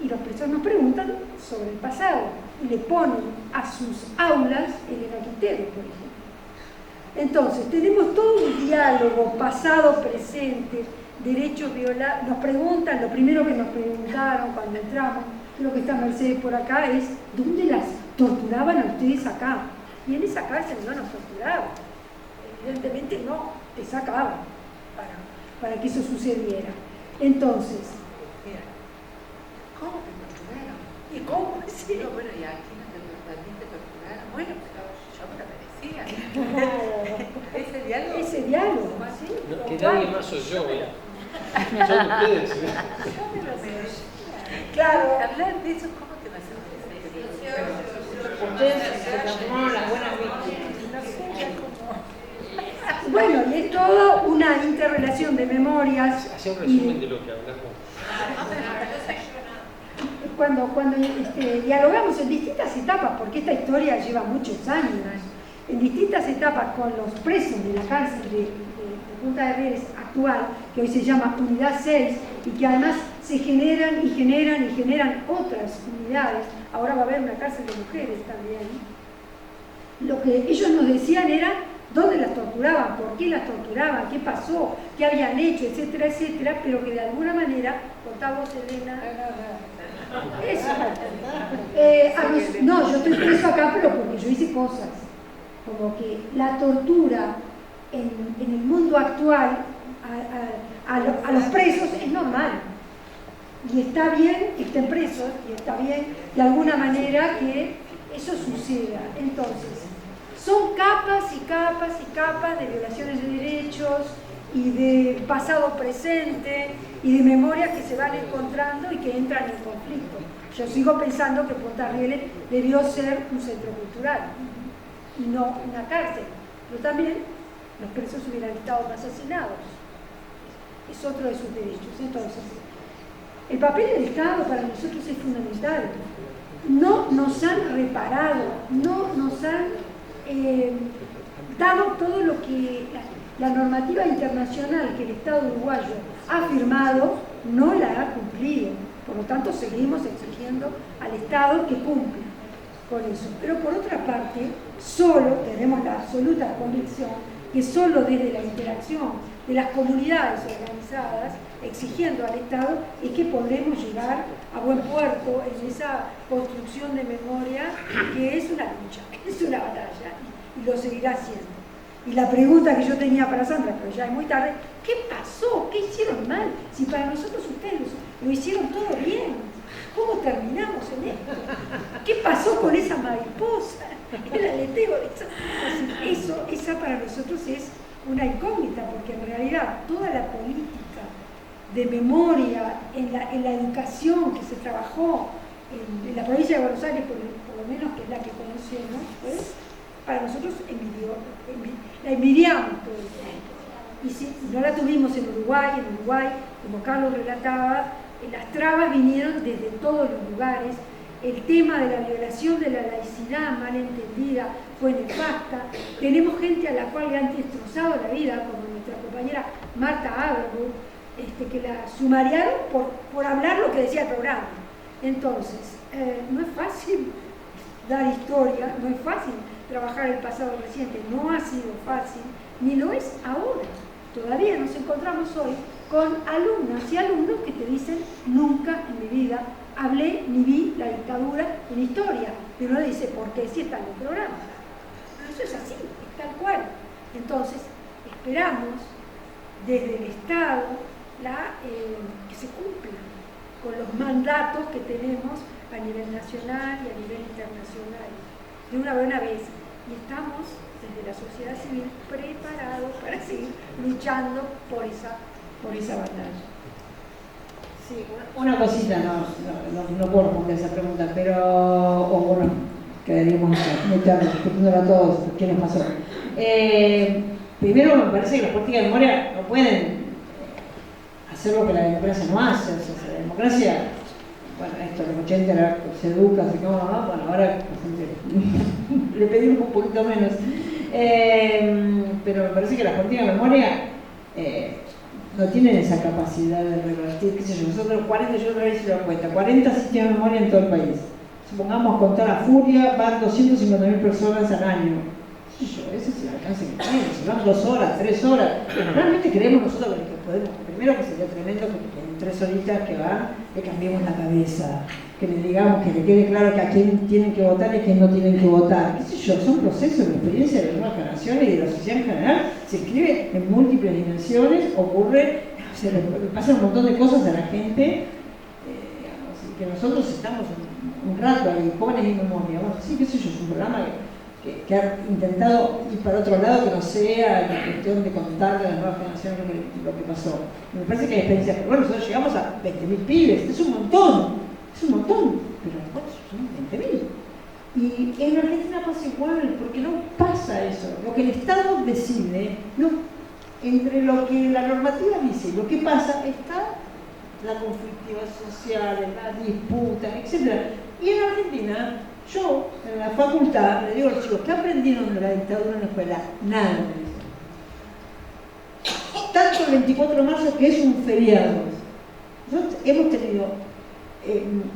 Y los presos nos preguntan sobre el pasado y le ponen a sus aulas Elena Quintero, por ejemplo. Entonces, tenemos todo un diálogo pasado, presente, derechos violados. Nos preguntan, lo primero que nos preguntaron cuando entramos, creo que está Mercedes por acá, es ¿dónde las torturaban a ustedes acá? Y en esa cárcel no nos torturaban. Evidentemente no, te sacaban para que eso sucediera. Entonces, ¿cómo te torturaron? ¿Y cómo? Sí. No, bueno, y aquí también te torturaron. Bueno, pero yo me lo merecía. Ese diálogo. ¿Sí? No, que nadie más soy yo, ¿eh? Son ustedes. Yo me lo merecía. Claro. Hablar de eso, ¿cómo te vas a merecer? Ustedes se transformaron las buenas víctimas. Bueno, y es toda una interrelación de memorias. Hacía un resumen de lo que hablamos. Cuando dialogamos en distintas etapas, porque esta historia lleva muchos años, en distintas etapas con los presos de la cárcel de Punta de Rieles actual, que hoy se llama Unidad 6, y que además se generan otras unidades. Ahora va a haber una cárcel de mujeres también. Lo que ellos nos decían era dónde las torturaban, por qué las torturaban, qué pasó, qué habían hecho, etcétera, etcétera, pero que de alguna manera, contá vos, Elena, eso. No, yo estoy preso acá, pero porque yo hice cosas. Como que la tortura en el mundo actual a los presos es normal. Y está bien que estén presos, y está bien de alguna manera que eso suceda. Entonces, son capas y capas y capas de violaciones de derechos y de pasado presente y de memorias que se van encontrando y que entran en conflicto. Yo sigo pensando que Punta Rieles debió ser un centro cultural y no una cárcel, pero también los presos hubieran estado más hacinados. Es otro de sus derechos. Entonces, el papel del Estado para nosotros es fundamental. No nos han reparado, no nos han dado todo lo que la normativa internacional que el Estado uruguayo ha firmado no la ha cumplido. Por lo tanto, seguimos exigiendo al Estado que cumpla con eso. Pero por otra parte, solo tenemos la absoluta convicción que solo desde la interacción de las comunidades organizadas, exigiendo al Estado, es que podremos llegar a buen puerto en esa construcción de memoria que es una lucha, es una batalla, y lo seguirá siendo. Y la pregunta que yo tenía para Sandra, pero ya es muy tarde, ¿qué pasó? ¿Qué hicieron mal? Si para nosotros ustedes lo hicieron todo bien, ¿cómo terminamos en esto? ¿Qué pasó con esa mariposa? El aleteo de esa para nosotros es una incógnita, porque en realidad toda la política de memoria en la educación que se trabajó en la provincia de Buenos Aires, por lo menos que es la que conocemos, pues, para nosotros la envidiamos todo el tiempo. Y si no la tuvimos en Uruguay, como Carlos relataba, las trabas vinieron desde todos los lugares. El tema de la violación de la laicidad mal entendida fue nefasta. Tenemos gente a la cual le han destrozado la vida, como nuestra compañera Marta Aberburg, que la sumariaron por hablar lo que decía el programa. Entonces, no es fácil dar historia, no es fácil trabajar el pasado reciente, no ha sido fácil, ni lo es ahora. Todavía nos encontramos hoy con alumnas y alumnos que te dicen, nunca en mi vida hablé ni vi la dictadura en historia, pero uno dice, ¿por qué si está en el programa? Pero eso es así, es tal cual. Entonces, esperamos desde el Estado que se cumplan con los mandatos que tenemos a nivel nacional y a nivel internacional. de una buena vez. Y estamos, desde la sociedad civil, preparados para seguir luchando por esa batalla. Sí, una cosita, no puedo responder esa pregunta, pero, o bueno, quedaríamos muy tarde discutiéndolo a todos, ¿qué nos pasó? Primero, me parece que las políticas de memoria no pueden hacer lo que la democracia no hace. O sea, la democracia, bueno, esto, los 80 era, se educa, se cómo, ¿no? Bueno, ahora le pedimos un poquito menos. Pero me parece que las políticas de memoria no tienen esa capacidad de revertir, qué sé yo, nosotros 40, yo otra vez se dan cuenta, 40 sitios de memoria en todo el país. Supongamos con toda la furia, van 250.000 personas al año. Eso es el alcance que tenemos, si van 2 horas, 3 horas. Realmente creemos nosotros que podemos, primero que sería tremendo que en 3 horitas que van, le cambiemos la cabeza, que le digamos, que le quede claro que a quién tienen que votar y a quién no tienen que votar. ¿Qué sé yo? Son procesos de experiencia de las nuevas generaciones y de la sociedad en general. Se escribe en múltiples dimensiones, ocurre, o sea, le pasan un montón de cosas a la gente, digamos, y que nosotros estamos un rato ahí, jóvenes y memoria. Bueno, sí, qué sé yo, es un programa que ha intentado ir para otro lado que no sea la cuestión de contarle a las nuevas generaciones lo que pasó. Me parece que hay experiencias, pero bueno, nosotros llegamos a 20.000 pibes, es un montón, pero bueno, son 20.000. Y en Argentina pasa igual, porque no pasa eso. Lo que el Estado decide, no, entre lo que la normativa dice y lo que pasa, está la conflictividad social, la disputa, etc. Y en Argentina, yo en la facultad le digo a los chicos, ¿qué aprendieron de la dictadura en la escuela? Nada. Tanto el 24 de marzo, que es un feriado. Nosotros hemos tenido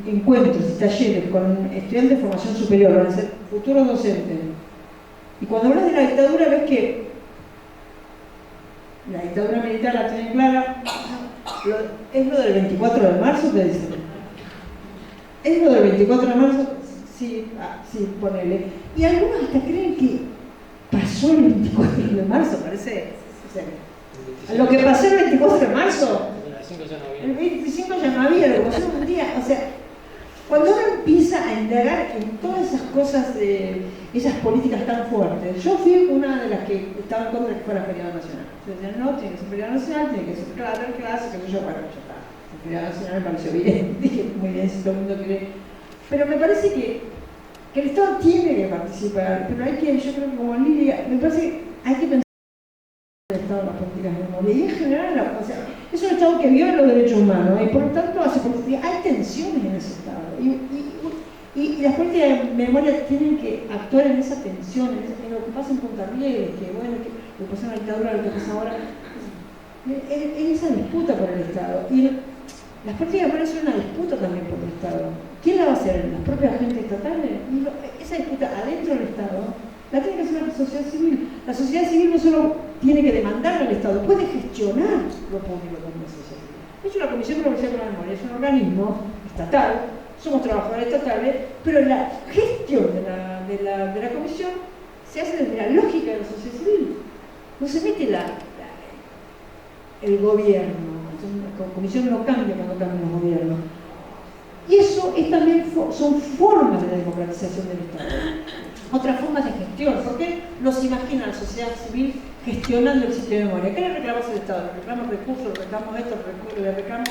encuentros y talleres con estudiantes de formación superior, van a ser futuros docentes. Y cuando hablas de la dictadura ves que la dictadura militar la tienen clara, es lo del 24 de marzo, te dicen. Es lo del 24 de marzo, sí, sí, ponele. Y algunos hasta creen que pasó el 24 de marzo, parece. O sea, lo que pasó el 24 de marzo, el 25 ya no había, lo que pasó un día. O sea, cuando uno empieza a indagar en todas esas cosas, esas políticas tan fuertes, yo fui una de las que estaba en contra de que fuera feriado nacional. Entonces, no, tiene que ser feriado nacional, tiene que ser clase, que sé yo, bueno, ya está. El feriado nacional me pareció bien, dije, muy bien, si todo el mundo quiere. Pero me parece que el Estado tiene que participar, pero hay que, yo creo que como Lilia, me parece que hay que pensar en el Estado en las políticas de memoria. Y en general, o sea, es un Estado que viola los derechos humanos y por lo tanto hace política. Hay tensiones en ese Estado. Y las políticas de memoria tienen que actuar en esa tensión, en lo que pasa en Punta Rieles, que bueno, que lo que pasa en la dictadura, lo que pasa ahora, en esa disputa por el Estado. Y las políticas de memoria son una disputa también por el Estado. ¿Quién la va a hacer? ¿Las propias agentes estatales? Y esa disputa adentro del Estado la tiene que hacer la sociedad civil. La sociedad civil no solo tiene que demandar al Estado, puede gestionar lo público con la sociedad civil. De hecho, la Comisión Provincial de la Memoria es un organismo estatal, somos trabajadores estatales, pero la gestión de la comisión se hace desde la lógica de la sociedad civil. No se mete el gobierno. Entonces, la comisión no cambia cuando cambian los gobiernos. Y eso es también son formas de la democratización del Estado. Otras formas de gestión. ¿Por qué nos imagina la sociedad civil gestionando el sistema de memoria? ¿Qué le reclamamos al Estado? Le reclamo recursos, le reclamo esto, le reclamo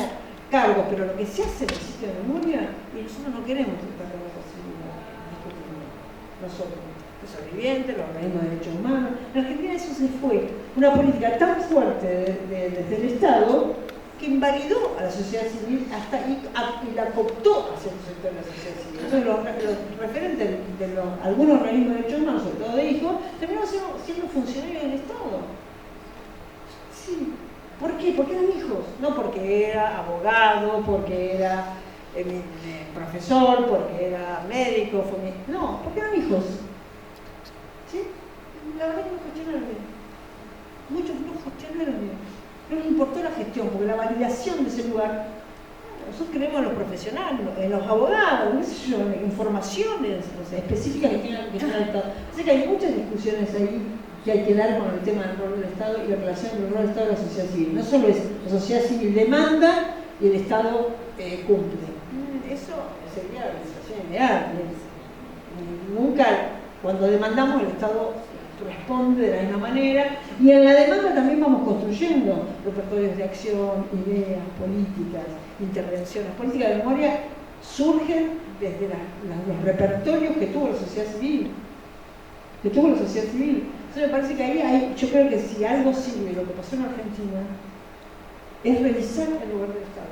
cargos, pero lo que se hace en el sistema de memoria, y nosotros no queremos tratar de la posibilidad de discutir nosotros, los sobrevivientes, los organismos de derechos humanos. En Argentina eso se fue. Una política tan fuerte desde el Estado que invalidó a la sociedad civil hasta y la cooptó hacia el sector de la sociedad civil. Entonces los referentes de algunos organismos de derechos humanos, sobre todo de hijos, terminaron siendo funcionarios del Estado. Sí. ¿Por qué? Porque eran hijos, no porque era abogado, porque era profesor, porque era médico, no, porque eran hijos. ¿Sí? La verdad que no gestionaron bien. Muchos no gestionaron bien. No les importó la gestión, porque la validación de ese lugar, nosotros creemos en los profesionales, en los abogados, no sé yo, en informaciones específicas que tienen el Estado. Así que hay muchas discusiones ahí que hay que dar con el tema del rol del Estado y la relación entre el rol del Estado y la sociedad civil. No solo es la sociedad civil demanda y el Estado cumple. Eso sería la organización ideal. Nunca Cuando demandamos, el Estado responde de la misma manera, y en la demanda también vamos construyendo repertorios de acción, ideas, políticas, intervenciones. Políticas de memoria surgen desde los repertorios que tuvo la sociedad civil. Entonces me parece que ahí yo creo que si algo sirve lo que pasó en Argentina, es revisar el lugar del Estado.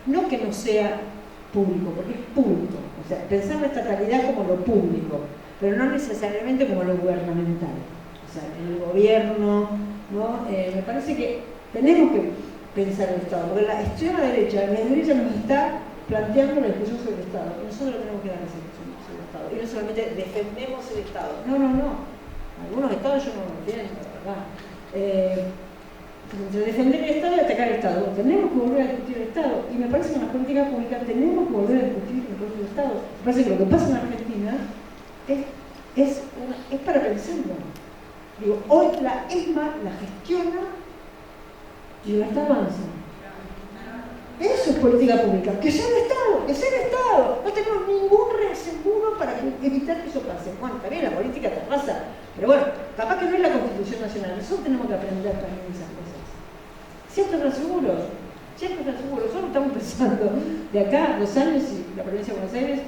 No que no sea público, porque es público. O sea, pensar la estatalidad como lo público, pero no necesariamente como lo gubernamental. O sea, el gobierno, ¿no? Me parece que tenemos que pensar el Estado, porque la extrema derecha nos está planteando la discusión sobre el Estado, y nosotros tenemos que dar esa discusión sobre el Estado. Y no solamente defendemos el Estado. No. Algunos Estados yo no lo entiendo, la verdad. Entre defender el Estado y atacar el Estado. Tenemos que volver a discutir el Estado. Y me parece que en las políticas públicas tenemos que volver a discutir el propio Estado. Me parece que lo que pasa en Argentina es para pensarlo. Digo, hoy la ESMA la gestiona y la Estado avanza. Eso es política pública. Que sea el Estado. No tenemos ningún reaseguro para evitar que eso pase. Bueno, también la política te pasa. Pero bueno, capaz que no es la Constitución Nacional. Nosotros tenemos que aprender también esas cosas. Ciertos reaseguros. Nosotros estamos pensando de acá 2 años y la provincia de Buenos Aires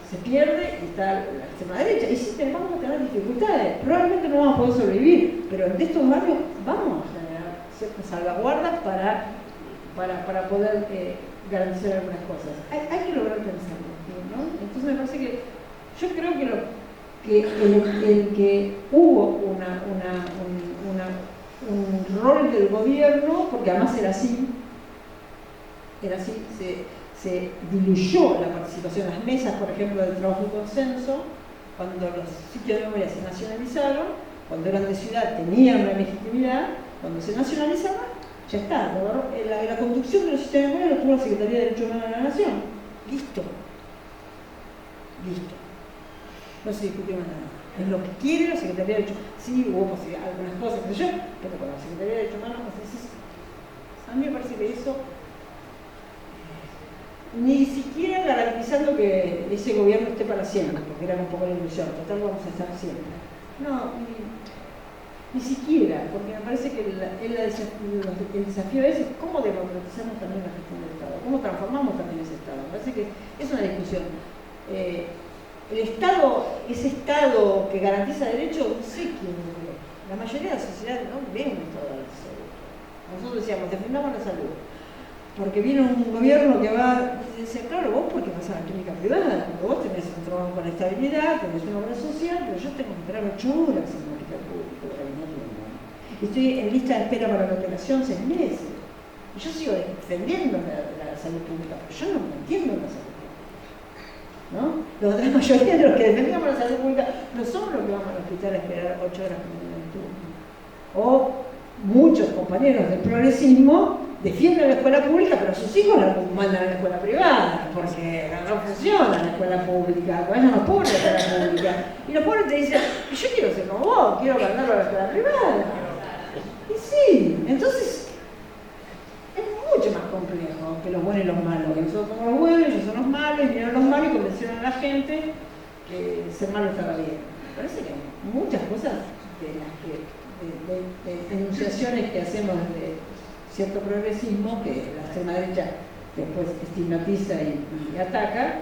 se pierde y está la extrema derecha. Y sí, vamos a tener dificultades. Probablemente no vamos a poder sobrevivir, pero de estos barrios vamos a generar ciertas salvaguardas para poder garantizar algunas cosas. Hay que lograr pensarlo, ¿no? Entonces me parece que yo creo que el que hubo un rol del gobierno, porque además era así, se diluyó la participación en las mesas, por ejemplo, del trabajo y consenso, cuando los sitios de memoria se nacionalizaron, cuando eran de ciudad tenían una legitimidad, cuando se nacionalizaban, ya está, la conducción de los sistemas de memoria lo tuvo la Secretaría de Derechos Humanos de la Nación. Listo. No se discutió nada. Es lo que quiere la Secretaría de Derechos Humanos. Sí, hubo algunas cosas, pero con la Secretaría de Derechos Humanos, a mí me parece que eso, ni siquiera garantizando que ese gobierno esté para siempre, porque era un poco la ilusión, total vamos a estar siempre. No, ni siquiera, porque me parece que el desafío es cómo democratizamos también la gestión del Estado, cómo transformamos también ese Estado. Me parece que es una discusión. El Estado, ese Estado que garantiza derechos, no sé quién lo ve. La mayoría de la sociedad no ve un Estado garantizado de derechos. Nosotros decíamos, defendamos la salud. Porque viene un gobierno que va y dice, claro, vos porque vas a la clínica privada, porque vos tenés un trabajo con estabilidad, tenés una obra social, pero yo tengo que esperar 8 horas en el hospital público para que no tenga. Estoy en lista de espera para la operación 6 meses. Y yo sigo defendiendo la salud pública, pero yo no entiendo la salud pública. ¿No? La mayoría de los que defendemos la salud pública no somos los que vamos al hospital a esperar 8 horas para tener el turno. O muchos compañeros del progresismo defienden la escuela pública, pero sus hijos la mandan a la escuela privada, porque no funciona la escuela pública, vayan los pobres a la escuela pública. Y los pobres te dicen, yo quiero ser como vos, quiero mandarlo a la escuela privada. Y sí, entonces es mucho más complejo que los buenos y los malos. Nosotros somos los buenos, ellos son los malos, y vinieron los malos y convencieron a la gente que ser malo estaba bien. Me parece que hay muchas cosas de enunciaciones que hacemos de cierto progresismo que la extrema derecha después estigmatiza y ataca,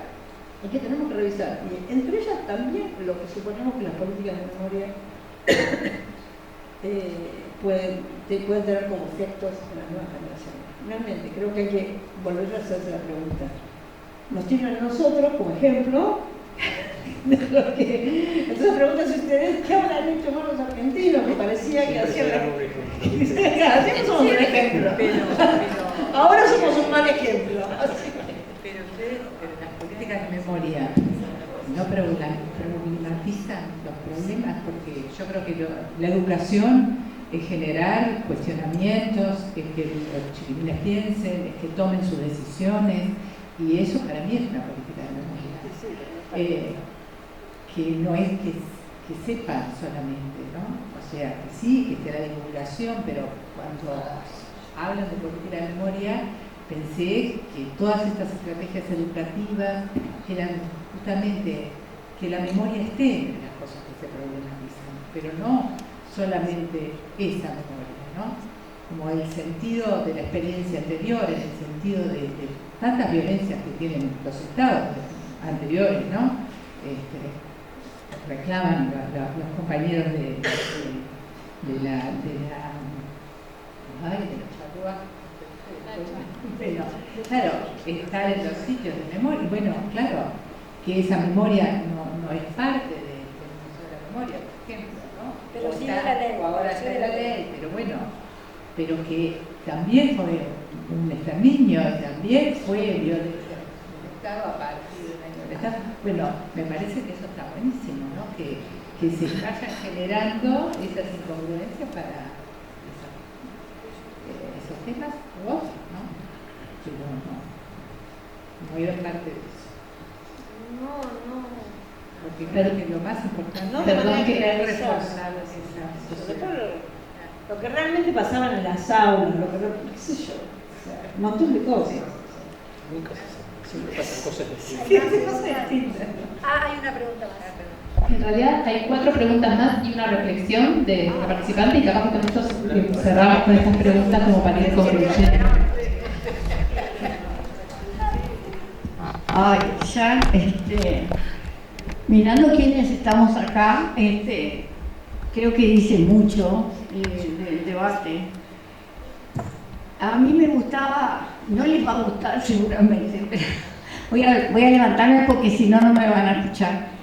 y que tenemos que revisar. Y entre ellas también lo que suponemos que las políticas de memoria pueden tener como efectos en las nuevas generaciones. Realmente, creo que hay que volver a hacerse la pregunta. Nos tienen a nosotros como ejemplo de lo que... Entonces pregúntense ustedes, ¿qué habrán hecho más los argentinos? Que parecía que hacían... Siempre somos un ejemplo. Ahora somos un mal ejemplo. Pero ustedes, las políticas de memoria, no problematizan los problemas, porque yo creo que la educación es generar cuestionamientos, es que los chiquilines piensen, es que tomen sus decisiones, y eso para mí es una política de memoria. Que no es que sepan solamente, ¿no? O sea, que sí, que esté la divulgación, pero cuando hablan de política de memoria, pensé que todas estas estrategias educativas eran justamente que la memoria esté entre las cosas que se problematizan, pero no solamente esa memoria, ¿no? Como el sentido de la experiencia anterior, en el sentido de tantas violencias que tienen los estados anteriores, ¿no? Reclaman los compañeros de la bueno, claro, estar en los sitios de memoria, y bueno, claro, que esa memoria no es parte del Museo de la Memoria, por ejemplo, ¿no? Pero o sí está, de la ley, o ahora está en la ley, pero bueno, pero que también fue un exterminio y también fue violencia del Estado a partir de una libertad. Bueno, me parece que eso está buenísimo, ¿no? Que se vayan generando esas incongruencias para esos temas u otros, ¿no? Pero no hay parte de eso. Porque creo que lo más importante es reforzar esa sociedad. Lo que realmente pasaba en las aulas, qué sé yo, o sea, un montón de cosas. Nunca siempre pasan cosas distintas. Hay una pregunta más. En realidad hay 4 preguntas más y una reflexión de la participante, y capaz que nosotros cerramos con estas preguntas como para ir concluyendo. Ay, ya, mirando quiénes estamos acá, creo que dice mucho del debate. A mí me gustaba, no les va a gustar seguramente, pero voy a levantarme porque si no, no me van a escuchar.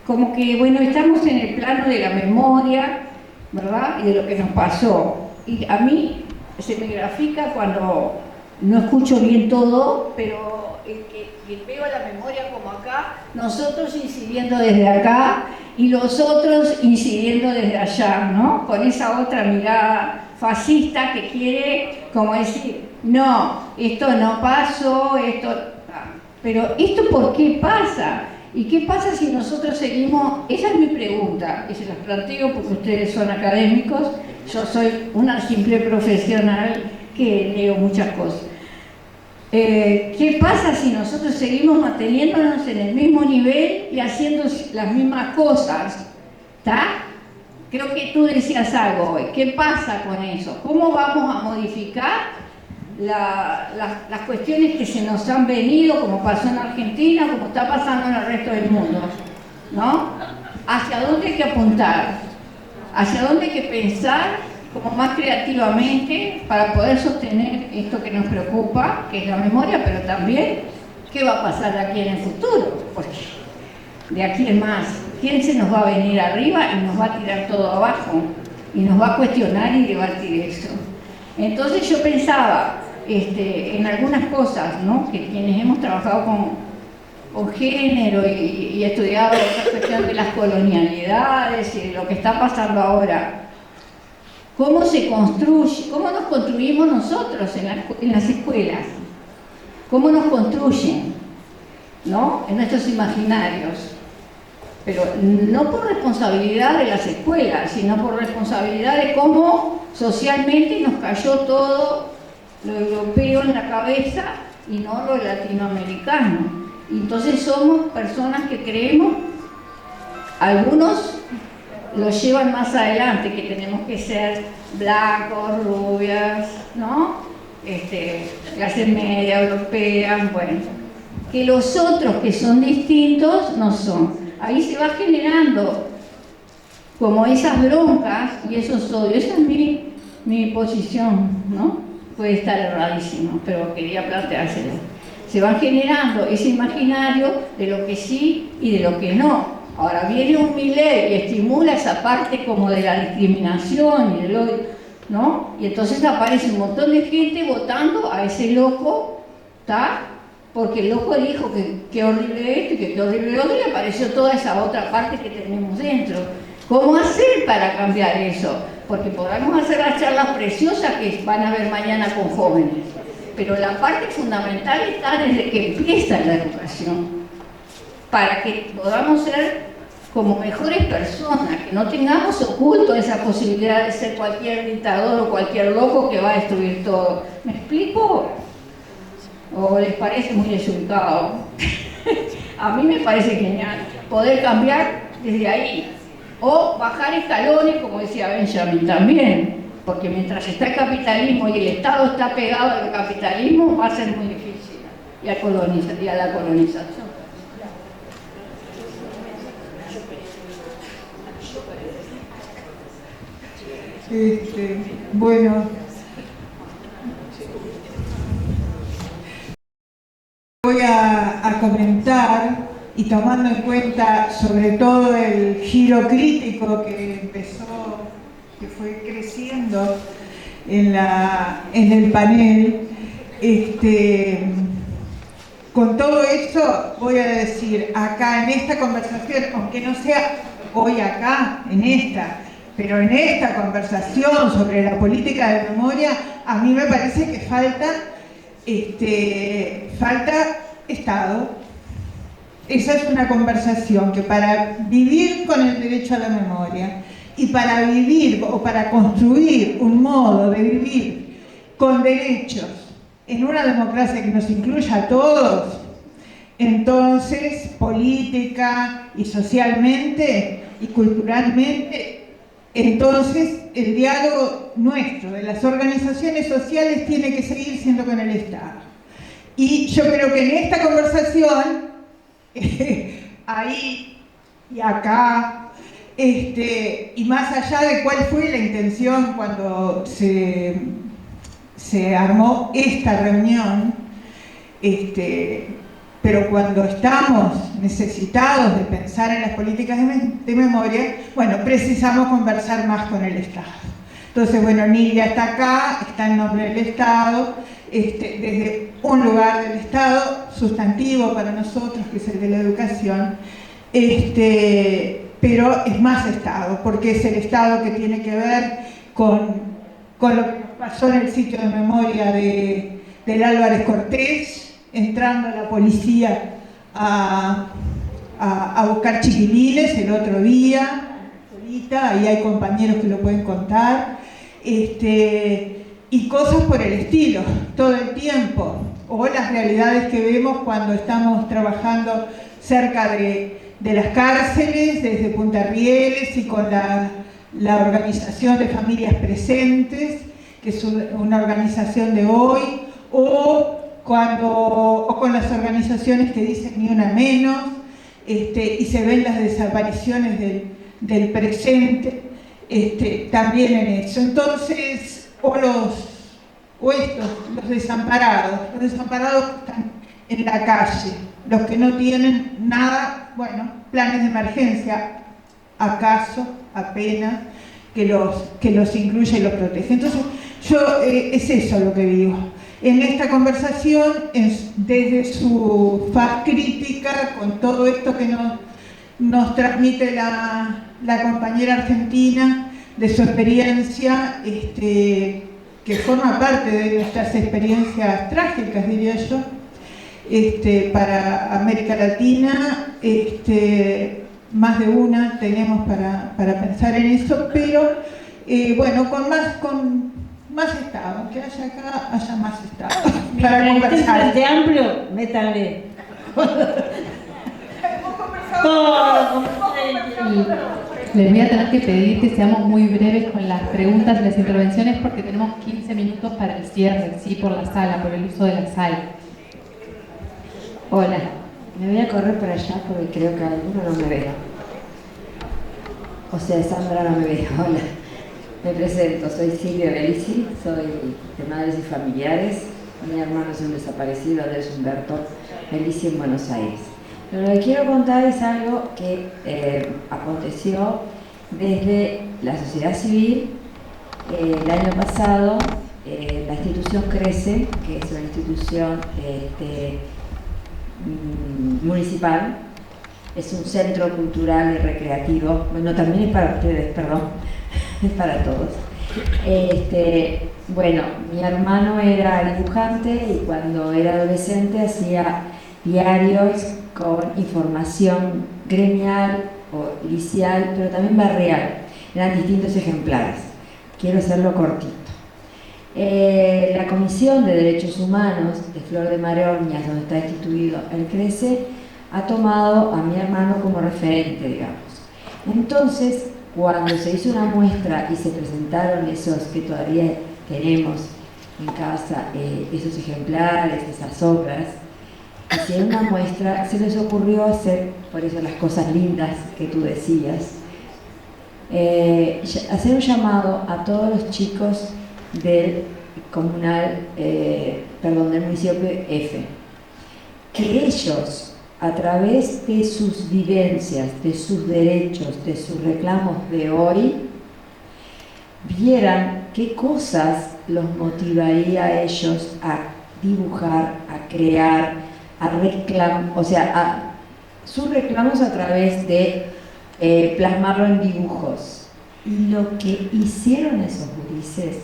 Como que, bueno, estamos en el plano de la memoria, ¿verdad? Y de lo que nos pasó. Y a mí se me grafica cuando no escucho bien todo, pero que veo la memoria como acá, nosotros incidiendo desde acá y los otros incidiendo desde allá, ¿no? Con esa otra mirada fascista que quiere como decir, no, esto no pasó, pero ¿esto por qué pasa? ¿Y qué pasa si nosotros seguimos? Esa es mi pregunta, y se las planteo porque ustedes son académicos, yo soy una simple profesional que leo muchas cosas. ¿Qué pasa si nosotros seguimos manteniéndonos en el mismo nivel y haciendo las mismas cosas? ¿Está? Creo que tú decías algo hoy. ¿Qué pasa con eso? ¿Cómo vamos a modificar las cuestiones que se nos han venido, como pasó en Argentina, como está pasando en el resto del mundo? ¿No? ¿Hacia dónde hay que apuntar? ¿Hacia dónde hay que pensar como más creativamente para poder sostener esto que nos preocupa, que es la memoria, pero también qué va a pasar aquí en el futuro? Porque de aquí en más, ¿quién se nos va a venir arriba y nos va a tirar todo abajo? Y nos va a cuestionar y debatir eso. Entonces yo pensaba en algunas cosas, ¿no? Que quienes hemos trabajado con género y estudiado esta cuestión de las colonialidades y de lo que está pasando ahora, ¿cómo se construye? ¿Cómo nos construimos nosotros en las escuelas? ¿Cómo nos construyen? ¿No? En nuestros imaginarios. Pero no por responsabilidad de las escuelas, sino por responsabilidad de cómo socialmente nos cayó todo lo europeo en la cabeza y no lo latinoamericano. Y entonces somos personas que creemos, algunos lo llevan más adelante, que tenemos que ser blancos, rubias, ¿no? Clase media, europea, bueno. Que los otros que son distintos no son. Ahí se va generando como esas broncas y esos odios. Esa es mi posición, ¿no? Puede estar erradísimo, pero quería planteárselo. Se va generando ese imaginario de lo que sí y de lo que no. Ahora viene un Milei y estimula esa parte como de la discriminación y del odio, ¿no? Y entonces aparece un montón de gente votando a ese loco, ¿está? Porque el loco dijo que qué horrible esto y que qué horrible lo otro, y apareció toda esa otra parte que tenemos dentro. ¿Cómo hacer para cambiar eso? Porque podamos hacer las charlas preciosas que van a ver mañana con jóvenes, pero la parte fundamental está desde que empieza la educación, para que podamos ser como mejores personas, que no tengamos oculto esa posibilidad de ser cualquier dictador o cualquier loco que va a destruir todo. ¿Me explico? ¿O les parece muy desubicado? a mí me parece genial poder cambiar desde ahí. O bajar escalones, como decía Benjamin también, porque mientras está el capitalismo y el Estado está pegado al capitalismo, va a ser muy difícil, y a la colonización. Bueno, voy a comentar, y tomando en cuenta sobre todo el giro crítico que empezó, que fue creciendo en el panel, con todo eso voy a decir acá en esta conversación, aunque no sea hoy acá, en esta, pero en esta conversación sobre la política de memoria, a mí me parece que falta Estado. Esa es una conversación que para vivir con el derecho a la memoria y para vivir o para construir un modo de vivir con derechos en una democracia que nos incluya a todos, entonces política y socialmente y culturalmente, entonces el diálogo nuestro de las organizaciones sociales tiene que seguir siendo con el Estado. Y yo creo que en esta conversación ahí y acá, y más allá de cuál fue la intención cuando se armó esta reunión, pero cuando estamos necesitados de pensar en las políticas de memoria, bueno, precisamos conversar más con el Estado. Entonces, bueno, Nidia está acá, está en nombre del Estado, desde un lugar del Estado sustantivo para nosotros, que es el de la educación, pero es más Estado, porque es el Estado que tiene que ver con lo que pasó en el sitio de memoria del Álvarez Cortés, entrando la policía a buscar chiquilines el otro día, ahorita, ahí hay compañeros que lo pueden contar, y cosas por el estilo, todo el tiempo, o las realidades que vemos cuando estamos trabajando cerca de las cárceles, desde Punta Rieles y con la Organización de Familias Presentes, que es una organización de hoy, o con las organizaciones que dicen Ni Una Menos, y se ven las desapariciones del presente, también en eso. Entonces, los desamparados están en la calle, los que no tienen nada, bueno, planes de emergencia, acaso, apenas, que los incluye y los protege. Entonces, es eso lo que digo. En esta conversación, desde su faz crítica, con todo esto que nos transmite la compañera argentina, de su experiencia, que forma parte de nuestras experiencias trágicas, diría yo, para América Latina, más de una tenemos para pensar en eso, pero bueno, con más Estado, que haya acá, haya más Estado para conversar. Frente amplio, métanle. Les voy a tener que pedir que seamos muy breves con las preguntas y las intervenciones porque tenemos 15 minutos para el cierre, sí, por la sala, por el uso de la sala. Hola, me voy a correr para allá porque creo que alguno no me veo. O sea, Sandra no me ve. Hola, me presento, soy Silvia Belici, soy de Madres y Familiares. Mi hermano es un desaparecido, Andrés Humberto Belici, en Buenos Aires. Pero lo que quiero contar es algo que aconteció desde la sociedad civil. El año pasado, la institución CRECE, que es una institución municipal, es un centro cultural y recreativo, bueno, también es para ustedes, perdón, es para todos. Bueno, mi hermano era dibujante y cuando era adolescente hacía diarios con información gremial o licial, pero también barrial. Eran distintos ejemplares. Quiero hacerlo cortito. La Comisión de Derechos Humanos de Flor de Maroñas, donde está instituido el CRECE, ha tomado a mi hermano como referente, digamos. Entonces, cuando se hizo una muestra y se presentaron esos que todavía tenemos en casa, esos ejemplares, esas obras, hicieron una muestra, se les ocurrió hacer, por eso las cosas lindas que tú decías, hacer un llamado a todos los chicos del del municipio F, que ellos, a través de sus vivencias, de sus derechos, de sus reclamos de hoy, vieran qué cosas los motivaría a ellos a dibujar, a crear, a reclamar, o sea, sus reclamos a través de plasmarlo en dibujos. Y lo que hicieron esos gurises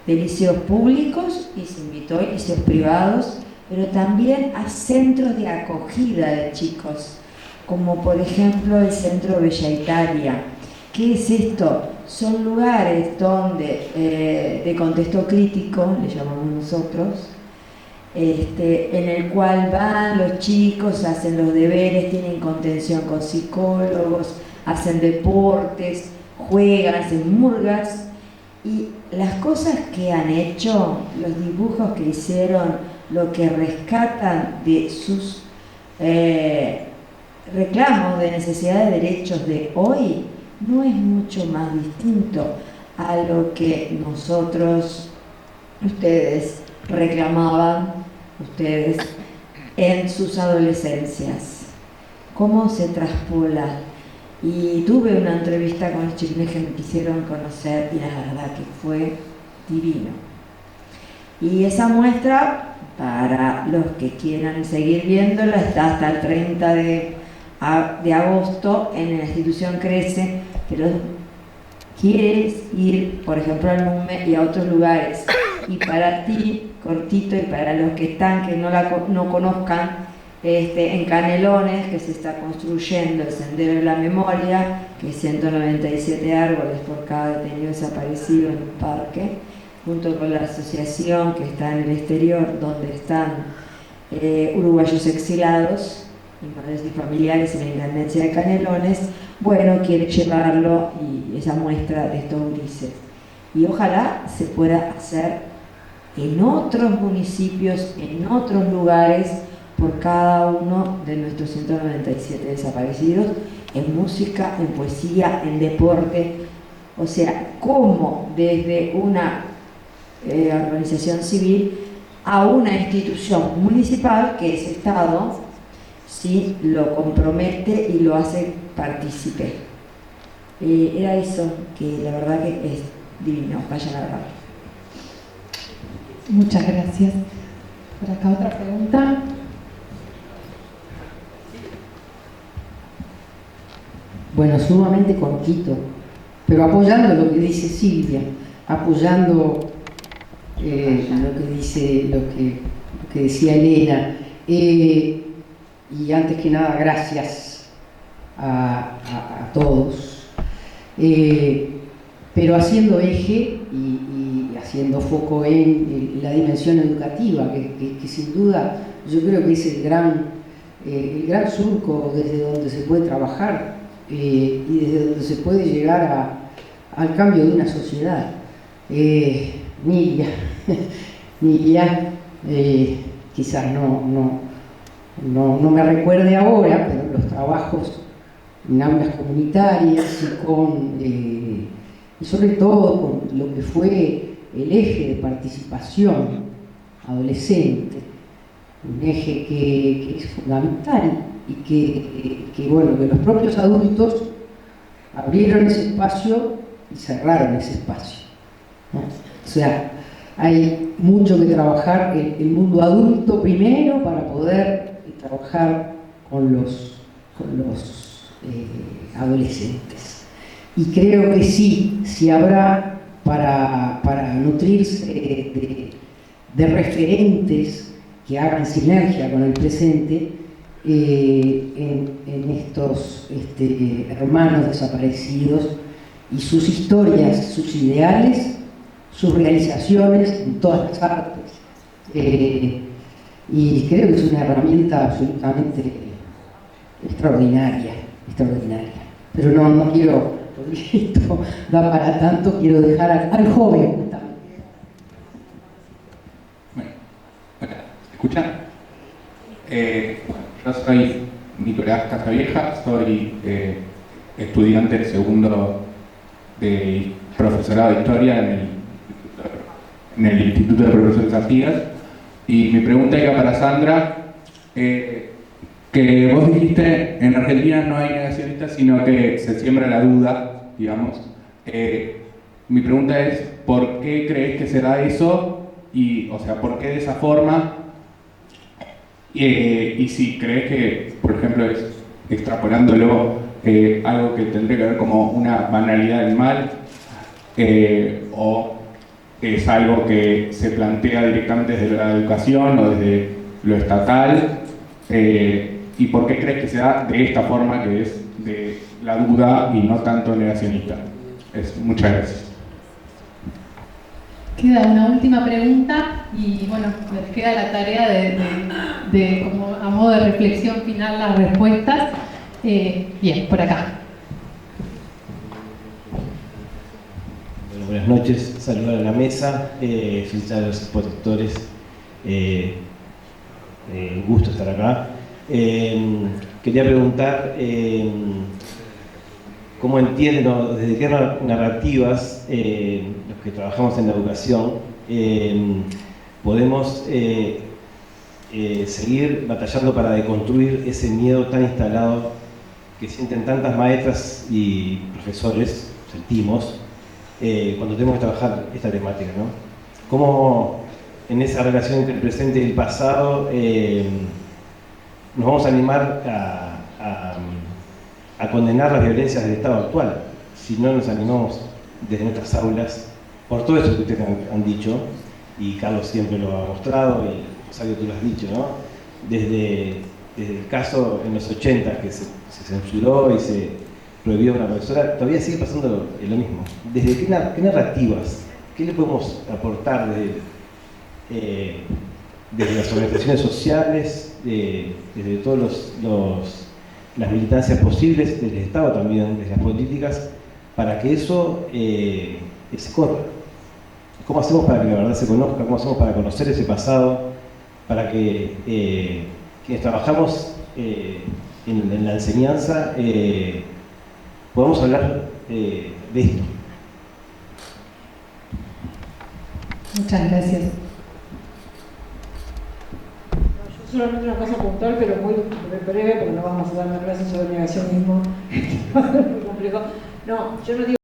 de liceos públicos, y se invitó a liceos privados, pero también a centros de acogida de chicos, como por ejemplo el Centro Bella Italia. ¿Qué es esto? Son lugares donde, de contexto crítico, le llamamos nosotros, en el cual van los chicos, hacen los deberes, tienen contención con psicólogos, hacen deportes, juegan, hacen murgas, y las cosas que han hecho, los dibujos que hicieron, lo que rescatan de sus reclamos de necesidad de derechos de hoy, no es mucho más distinto a lo que nosotros, ustedes, reclamaban, ustedes, en sus adolescencias. ¿Cómo se traspola? Y tuve una entrevista con los chiquillos que me quisieron conocer y la verdad que fue divino. Y esa muestra, para los que quieran seguir viéndola, está hasta el 30 de agosto en la institución Crece, pero quieres ir, por ejemplo, al NUME y a otros lugares. Y para ti, cortito, y para los que están, que no conozcan, en Canelones, que se está construyendo el Sendero de la Memoria, que es 197 árboles por cada detenido desaparecido en un parque, junto con la asociación que está en el exterior, donde están uruguayos exilados, y madres y familiares en la Intendencia de Canelones. Bueno, quiere llevarlo, y esa muestra de estos gurises. Y ojalá se pueda hacer en otros municipios, en otros lugares, por cada uno de nuestros 197 desaparecidos, en música, en poesía, en deporte. O sea, cómo desde una organización civil a una institución municipal, que es Estado, sí, lo compromete y lo hace partícipe. Era eso, que la verdad que es divino. Vayan a verlo. Muchas gracias. Por acá otra pregunta. Bueno, sumamente cortito, pero apoyando lo que dice Silvia, apoyando lo que decía Elena, y antes que nada gracias a todos, pero haciendo eje y haciendo foco en la dimensión educativa, que sin duda yo creo que es el gran surco desde donde se puede trabajar, y desde donde se puede llegar al cambio de una sociedad. Nidia, quizás no me recuerde ahora, pero los trabajos en aulas comunitarias y sobre todo con lo que fue el eje de participación adolescente, un eje que es fundamental, y que los propios adultos abrieron ese espacio y cerraron ese espacio, ¿no? O sea, hay mucho que trabajar el mundo adulto primero para poder trabajar con los adolescentes. Y creo que sí habrá para nutrirse de referentes que hagan sinergia con el presente, en estos hermanos desaparecidos y sus historias, sus ideales, sus realizaciones en todas las artes. Y creo que es una herramienta absolutamente extraordinaria, extraordinaria. Pero no quiero, porque esto da para tanto, quiero dejar al joven justamente. Bueno, acá, ¿escuchan? Yo soy Nicolás Casavieja, soy estudiante segundo de profesorado de Historia en el Instituto de Profesores Artigas, y mi pregunta era para Sandra, que vos dijiste, en Argentina no hay negacionistas, sino que se siembra la duda, digamos. Mi pregunta es, ¿por qué crees que se da eso? Y, o sea, ¿por qué de esa forma? Y si crees que, por ejemplo, es extrapolándolo, algo que tendría que ver como una banalidad del mal, o es algo que se plantea directamente desde la educación o desde lo estatal, y por qué crees que se da de esta forma, que es de la duda y no tanto negacionista. Muchas gracias. Queda una última pregunta y bueno, les queda la tarea de como a modo de reflexión final las respuestas. Bien, por acá. Bueno, buenas noches, saludar a la mesa, felicitar a los expositores, un gusto estar acá. Quería preguntar cómo entienden, desde qué narrativas los que trabajamos en la educación podemos seguir batallando para deconstruir ese miedo tan instalado que sienten tantas maestras y profesores, sentimos, cuando tenemos que trabajar esta temática, ¿no? Cómo en esa relación entre el presente y el pasado nos vamos a animar a condenar las violencias del Estado actual, si no nos animamos desde nuestras aulas, por todo eso que ustedes han dicho, y Carlos siempre lo ha mostrado, y Rosario, tú lo has dicho, ¿no? Desde el caso en los 80 que se censuró y se prohibió a una profesora, todavía sigue pasando lo mismo. ¿Desde qué narrativas, qué le podemos aportar desde las organizaciones sociales, desde todas las militancias posibles, desde el Estado también, desde las políticas, para que eso se corra? ¿Cómo hacemos para que la verdad se conozca? ¿Cómo hacemos para conocer ese pasado? Para que quienes trabajamos en la enseñanza podamos hablar de esto. Muchas gracias. Solamente una cosa puntual, pero muy breve, porque no vamos a dar una clase sobre negacionismo. Muy complejo. No, yo no digo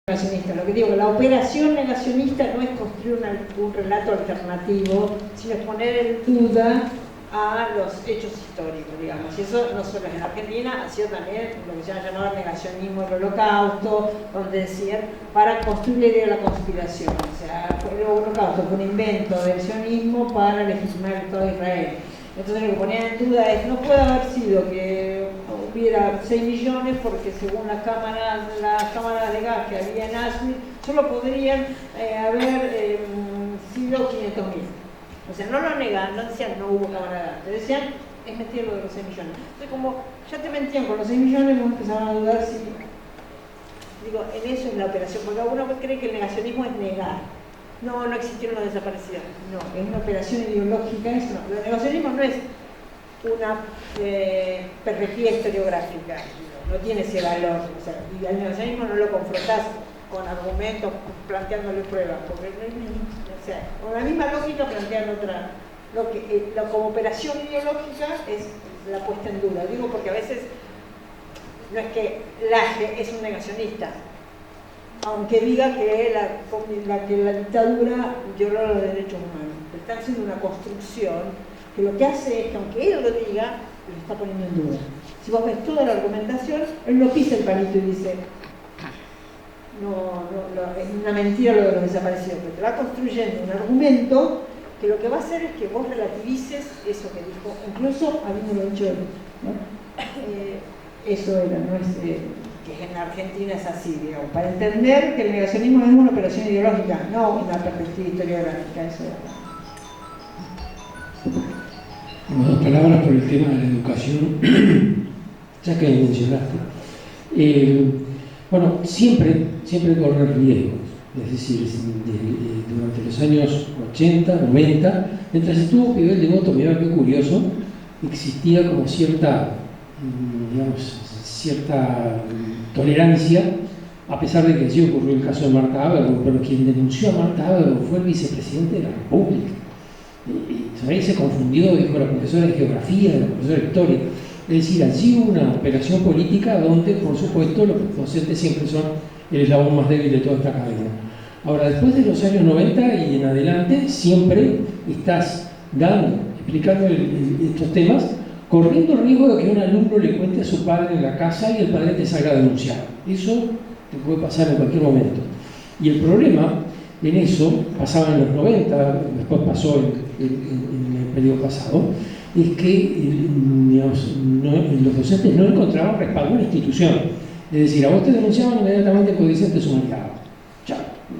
negacionista, lo que digo, que la operación negacionista no es construir un relato alternativo, sino es poner en duda a los hechos históricos, digamos. Y eso no solo en Argentina, ha sido también lo que se ha llamado el negacionismo del Holocausto, donde decían, para construir la idea de la conspiración. O sea, el Holocausto fue un invento del sionismo para legitimar el Estado de Israel. Entonces lo que ponían en duda es, no puede haber sido que hubiera 6 millones porque según las cámaras de gas que había en Auschwitz, solo podrían haber sido 500.000. O sea, no lo negaban, no decían no hubo cámara de gas, decían es mentira lo de los 6 millones. Entonces como ya te mentían con los 6 millones, vos empezaron a dudar si... Digo, en eso es la operación, porque alguno cree que el negacionismo es negar. No existieron los desaparecidos. No, es una operación ideológica eso. No. El negacionismo no es una perspectiva historiográfica, no tiene ese valor. O sea, y al negacionismo no lo confrontás con argumentos, planteándole pruebas, porque o sea, con la misma lógica plantean otra. Como operación ideológica es la puesta en duda. Digo porque a veces no es que Laje es un negacionista, aunque diga que la dictadura violó los derechos humanos. Está haciendo una construcción que lo que hace es que, aunque él lo diga, lo está poniendo en duda. Si vos ves toda la argumentación, él no pisa el palito y dice es una mentira lo de los desaparecidos, pero te va construyendo un argumento que lo que va a hacer es que vos relativices eso que dijo, incluso habiéndolo dicho él, ¿no? Eso era, no es que en Argentina es así, digamos, para entender que el negacionismo es una operación ideológica, no una perspectiva historiográfica, eso era. Bueno, 2 palabras por el tema de la educación. ya que mencionaste. Bueno, siempre correr riesgos, es decir, durante los años 80, 90, mientras estuvo Fidel Devoto, mirá qué curioso, existía como cierta tolerancia, a pesar de que sí ocurrió el caso de Marta Habermas, pero quien denunció a Marta Habermas fue el vicepresidente de la República. Ahí se confundió, dijo la profesora de geografía, la profesora de historia. Es decir, ha sido una operación política donde, por supuesto, los docentes siempre son el eslabón más débil de toda esta cadena. Ahora, después de los años 90 y en adelante, siempre estás explicando estos temas, corriendo el riesgo de que un alumno le cuente a su padre en la casa y el padre te salga a denunciar. Eso te puede pasar en cualquier momento. Y el problema en eso, pasaba en los 90, después pasó en el periodo pasado, es que los docentes no encontraban respaldo en la institución. Es decir, a vos te denunciaban inmediatamente el códice te sumariaba.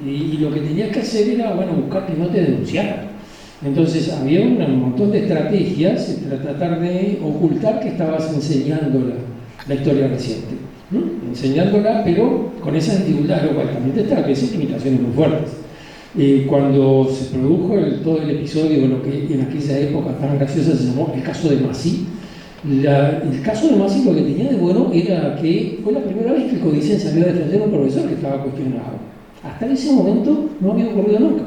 Y lo que tenías que hacer era, buscar que no te denunciaran. Entonces había un montón de estrategias para tratar de ocultar que estabas enseñando la historia reciente. Enseñándola, pero con esa dificultad, lo cual también te establece limitaciones muy fuertes. Cuando se produjo todo el episodio, lo que en aquella época tan graciosa se llamó el caso de Masí, el caso de Masí lo que tenía de bueno era que fue la primera vez que el Codicen salió a defender a un profesor que estaba cuestionado. Hasta ese momento no había ocurrido nunca.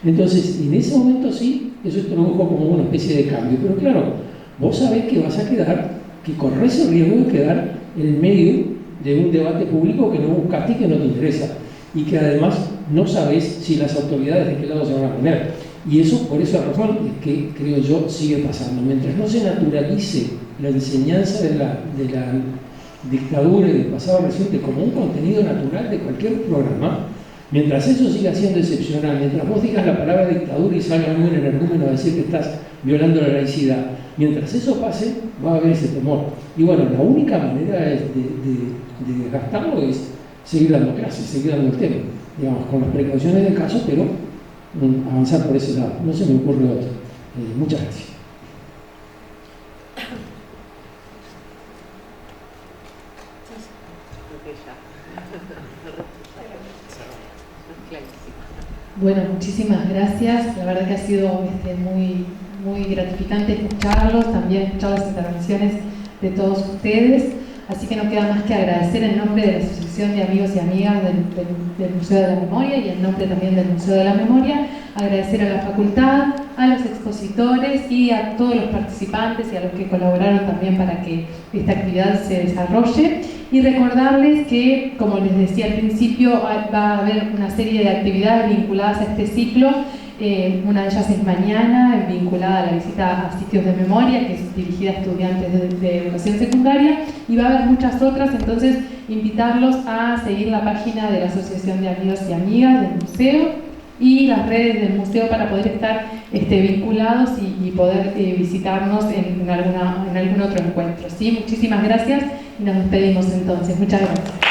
Entonces, en ese momento sí, eso se produjo como una especie de cambio. Pero claro, vos sabés que vas a que corres el riesgo de quedar en medio de un debate público que no buscaste y que no te interesa. Y que además no sabés si las autoridades de qué lado se van a poner. Y eso, por esa razón, es que creo yo sigue pasando. Mientras no se naturalice la enseñanza de la dictadura y del pasado reciente como un contenido natural de cualquier programa, mientras eso siga siendo excepcional, mientras vos digas la palabra dictadura y salga muy en el argumento a decir que estás violando la laicidad, mientras eso pase, va a haber ese temor. Y bueno, la única manera de gastarlo es seguir dando clases, seguir dando el tema, digamos, con las precauciones del caso, pero avanzar por ese lado. No se me ocurre otro. Muchas gracias. Bueno, muchísimas gracias. La verdad que ha sido muy gratificante escucharlos, también escuchar las intervenciones de todos ustedes. Así que no queda más que agradecer en nombre de la Asociación de Amigos y Amigas del Museo de la Memoria y en nombre también del Museo de la Memoria, agradecer a la facultad, a los expositores y a todos los participantes y a los que colaboraron también para que esta actividad se desarrolle. Y recordarles que, como les decía al principio, va a haber una serie de actividades vinculadas a este ciclo. Una de ellas es mañana, vinculada a la visita a sitios de memoria, que es dirigida a estudiantes de educación secundaria, y va a haber muchas otras. Entonces, invitarlos a seguir la página de la Asociación de Amigos y Amigas del Museo y las redes del museo para poder estar vinculados y poder visitarnos en algún otro encuentro. ¿Sí? Muchísimas gracias y nos despedimos entonces. Muchas gracias.